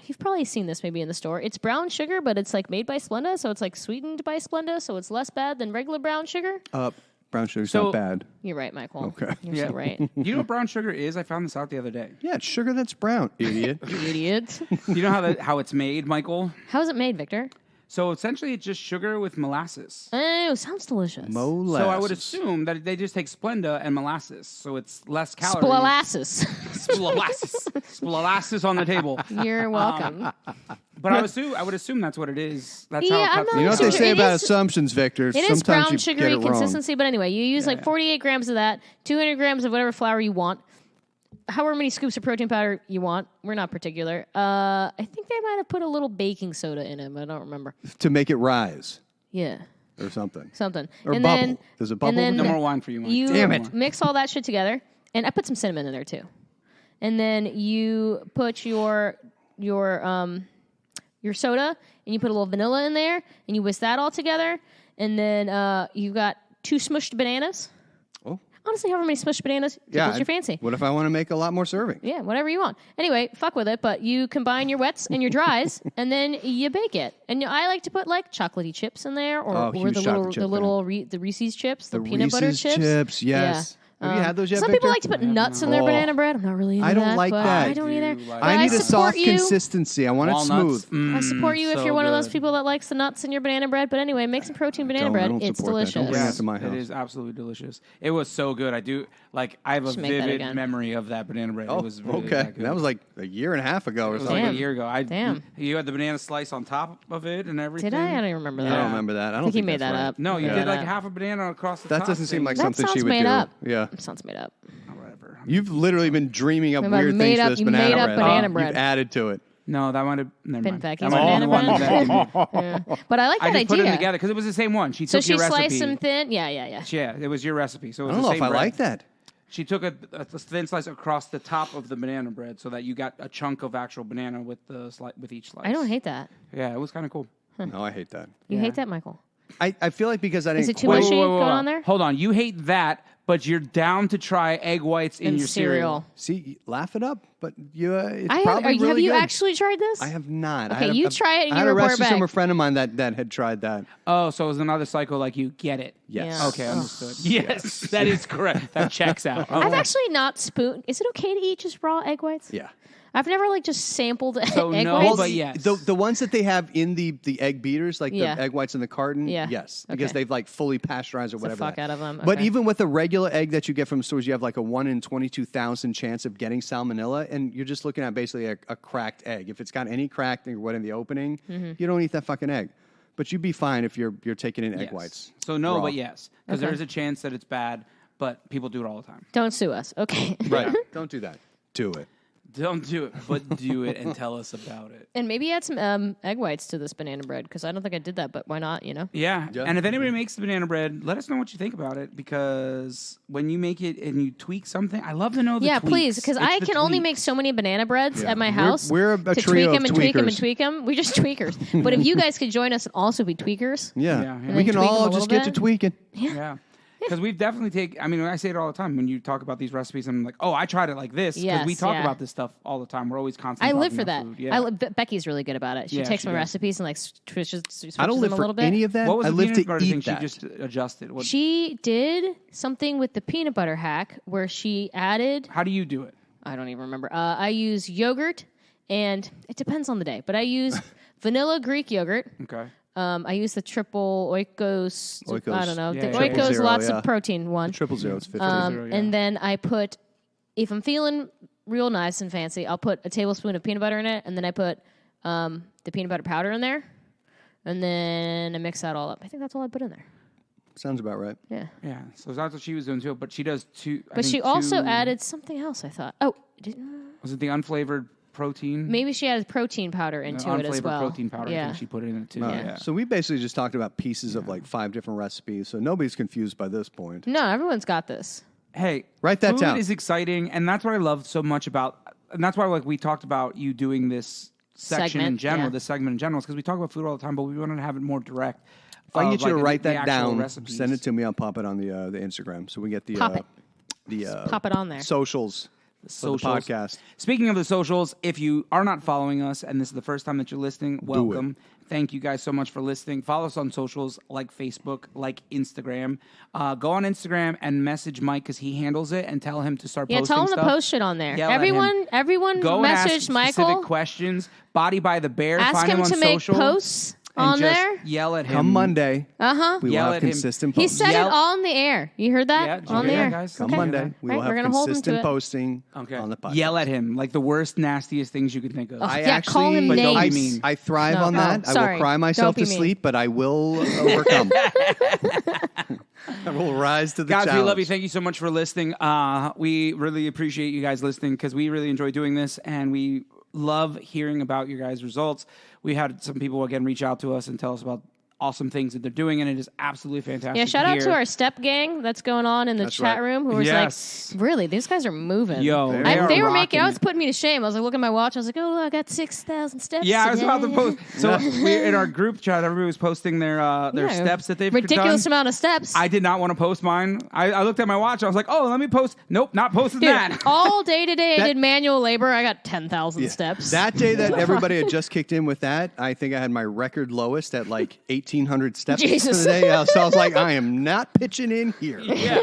You've probably seen this maybe in the store. It's brown sugar, but it's like made by Splenda, so it's like sweetened by Splenda, so it's less bad than regular brown sugar. Brown sugar's So- not bad. You're right, Michael. Okay. You're so right. You know what brown sugar is? I found this out the other day. Yeah, it's sugar that's brown, idiot. You idiot. You know how it's made, Michael? How is it made, Victor? So essentially, it's just sugar with molasses. Oh, sounds delicious. Molasses. So I would assume that they just take Splenda and molasses, so it's less calories. Molasses. Molasses on the table. You're welcome. But I would assume that's what it is. That's Yeah, how I'm it cuts. not You know what sure. they say It about is- assumptions, Victor? It is Sometimes brown you get sugary it wrong. consistency, but anyway, you use like 48 grams of that, 200 grams of whatever flour you want, however many scoops of protein powder you want. We're not particular. I think they might have put a little baking soda in it, but I don't remember. To make it rise Yeah. or something. Something. Or and bubble. Then, There's a bubble and then in No there? more wine for you, Mike. you Damn it. mix all that shit together, and I put some cinnamon in there too. And then you put your soda, and you put a little vanilla in there, and you whisk that all together, and then you got 2 smushed bananas. Oh. Honestly, however many smushed bananas tickles your fancy. What if I want to make a lot more serving? Yeah, whatever you want. Anyway, fuck with it, but you combine your wets and your dries, and then you bake it. And I like to put like chocolatey chips in there, or huge the chocolate chip little the Reese's chips, the peanut butter Reese's chips. yes. Have you had those yet, Some Victor? people like to put nuts in their Oh. banana bread. I'm not really into I that. don't like but that. I don't either. Like- But I need a support soft you. consistency. I want it Walnuts. smooth. I support you if so you're one of those good. people that likes the nuts in your banana bread. But anyway, make some protein banana I bread. don't It's support that. Don't delicious. bring that to my house. It is absolutely delicious. It was so good. I have a Should make that vivid again. memory of that banana bread. Oh, it was really okay. that good. That was like a year and a half ago or It was something. like a Damn. year ago. Damn. You had the banana slice on top of it and everything. Did I? I don't even remember that. I don't remember that. I don't think he think made that's that right. up. No, you Made did that like up. half a banana across the That top. doesn't seem like That something she sounds would made do. up. Yeah. It sounds made up. Whatever. You've literally been dreaming up About weird made things up- for this you banana made up bread. banana You've bread. added to it. No, that might have never Been mind. Becky's That might have been banana the one bread? that you made. But I like I that just put them idea. together because it was the same one. She So took she your recipe. sliced them thin. Yeah. Yeah, it was your recipe. So it I was don't the know same if I bread. like that. She took a thin slice across the top of the banana bread so that you got a chunk of actual banana with each slice. I don't hate that. Yeah, it was kind of cool. No, I hate that. You Yeah. hate that, Michael? I feel like because I didn't Is it too quite- mushy going on there? Hold on. You hate that, but you're down to try egg whites in And your cereal. See, laugh it up, but it's I probably have. really Have you good. actually tried this? I have not. Okay, you try it and I you had a report recipe back. from a friend of mine that had tried that. Oh, so it was another cycle like you get it. Yes. Yeah. Okay, Ugh. understood. Yes, that is correct. That checks out. I've actually not spooned. Is it okay to eat just raw egg whites? Yeah. I've never just sampled So egg no, whites. but yes. The ones that they have in the egg beaters, like Yeah. the egg whites in the carton, Yeah. yes, because Okay. they've like fully pasteurized or whatever. fuck out of them. But Okay. even with a regular egg that you get from stores, you have like a 1 in 22,000 chance of getting salmonella, and you're just looking at basically a cracked egg. If it's got any crack or what in the opening, Mm-hmm. you don't eat that fucking egg. But you'd be fine if you're taking in egg Yes. whites. So no, raw. but yes, because Okay. there is a chance that it's bad, but people do it all the time. Don't sue us. Okay. Right. Don't do that. Do it. Don't do it, but do it and tell us about it. And maybe add some egg whites to this banana bread because I don't think I did that, but why not? You know. Yeah. Yeah. And if anybody makes the banana bread, let us know what you think about it because when you make it and you tweak something, I love to know the Yeah, tweaks. please, because It's I the can only tweaks. make so many banana breads Yeah. at my We're- house. we're a to trio tweak of them and tweak them and tweakers. tweak them. We're just tweakers. But if you guys could join us and also be tweakers, Yeah. Yeah. We And then can tweak 'em a all little just get to bit. tweaking. Yeah. Because we've definitely I mean, I say it all the time when you talk about these recipes. I'm like, oh, I tried it like this. Because we Yes, talk yeah. about this stuff all the time. We're always constantly I live talking for about that. food. Yeah. Becky's really good about it. She Yeah, takes she my does. recipes and like switches I don't them live a for little bit. any of that. What was I the live peanut to butter eat thing that. she just adjusted? What, She did something with the peanut butter hack where she added. how do you do it? I don't even remember. I use yogurt, and it depends on the day, but I use vanilla Greek yogurt. Okay. I use the triple oikos. Oikos. I don't know. Yeah, the yeah, yeah. oikos, 000, lots yeah. of protein one. 000, it's 50. Zero, yeah. And then I put, if I'm feeling real nice and fancy, I'll put a tablespoon of peanut butter in it, and then I put the peanut butter powder in there, and then I mix that all up. I think that's all I put in there. Sounds about right. Yeah. Yeah. So that's what she was doing too. But she does two. I But think she also two- added something else, I thought. Oh, Was it the unflavored protein? maybe she added protein powder into it as unflavored well. protein powder. I Yeah. think she put it in it too. All Yeah. right. So we basically just talked about pieces of like 5 different recipes, so nobody's confused by this point. No, everyone's got this. Hey, Write that food down. is exciting, and that's what I love so much about. And that's why, like, we talked about you doing this section in Segment, general, yeah. this segment in general, because we talk about food all the time, but we wanted to have it more direct. If I can get you to write the that actual down, recipes. send it to me. I'll pop it on the Instagram, so we get the Pop it. Pop it on there. socials for the Socials. podcast. Speaking of the socials, if you are not following us and this is the first time that you're listening, welcome. Thank you guys so much for listening. Follow us on socials like Facebook, like Instagram. Go on Instagram and message Mike because he handles it and tell him to start Yeah, posting tell them stuff. to post shit on there. Yell at him. Everyone Go and ask messaged specific Michael. questions. Body by the Bear. Ask Find him on to make social. posts on just there. yell at him. Come Monday, we will Yell have at him. consistent He posting. said it on the air. You heard that? Yeah, did you on hear the that, air. guys? Come Okay. Monday, we Right, will we're have gonna hold him to consistent it. posting Okay. on the podcast. Yell at him like the worst, nastiest things you can think of. I Yeah, call him actually, names. Don't be mean. I thrive No. on that. Oh, I sorry. will cry myself Don't be to mean. sleep, but I will overcome. I will rise to the Guys, challenge. we love you. Thank you so much for listening. We really appreciate you guys listening because we really enjoy doing this, and we love hearing about your guys' results. We had some people, again, reach out to us and tell us about awesome things that they're doing, and it is absolutely fantastic. Yeah, shout out hear. to our step gang that's going on in the chat right. room. Who was Yes. like, really, these guys are moving. Yo, They They were rocking making. I was it. putting me to shame. I was like, looking at my watch. I was like, oh, I got 6,000 steps. Yeah, I was about to today. post. So we in our group chat, everybody was posting their Yeah, steps that they've ridiculous done. amount of steps. I did not want to post mine. I looked at my watch. I was like, oh, let me post. Nope, not posting Dude, that. all day today, I That- did manual labor. I got 10,000 Yeah. steps. That day that everybody had just kicked in with that, I think I had my record lowest at like 1,800 steps Jesus. for the day. So I was like, I am not pitching in here. Yeah.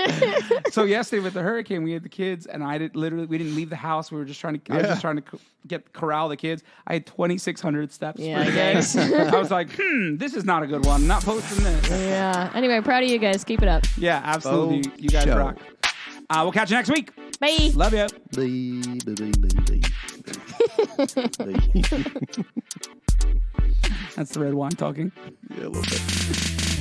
So yesterday with the hurricane, we had the kids, and we didn't leave the house. We were just trying to. I was just trying to corral the kids. I had 2,600 steps Yeah, for the day. yikes. I was like, this is not a good one. I'm not posting this. Yeah. Anyway, proud of you guys. Keep it up. Yeah, absolutely. Oh, You guys show. rock. We'll catch you next week. Bye. Love you. That's the red wine talking. Yeah, a little bit.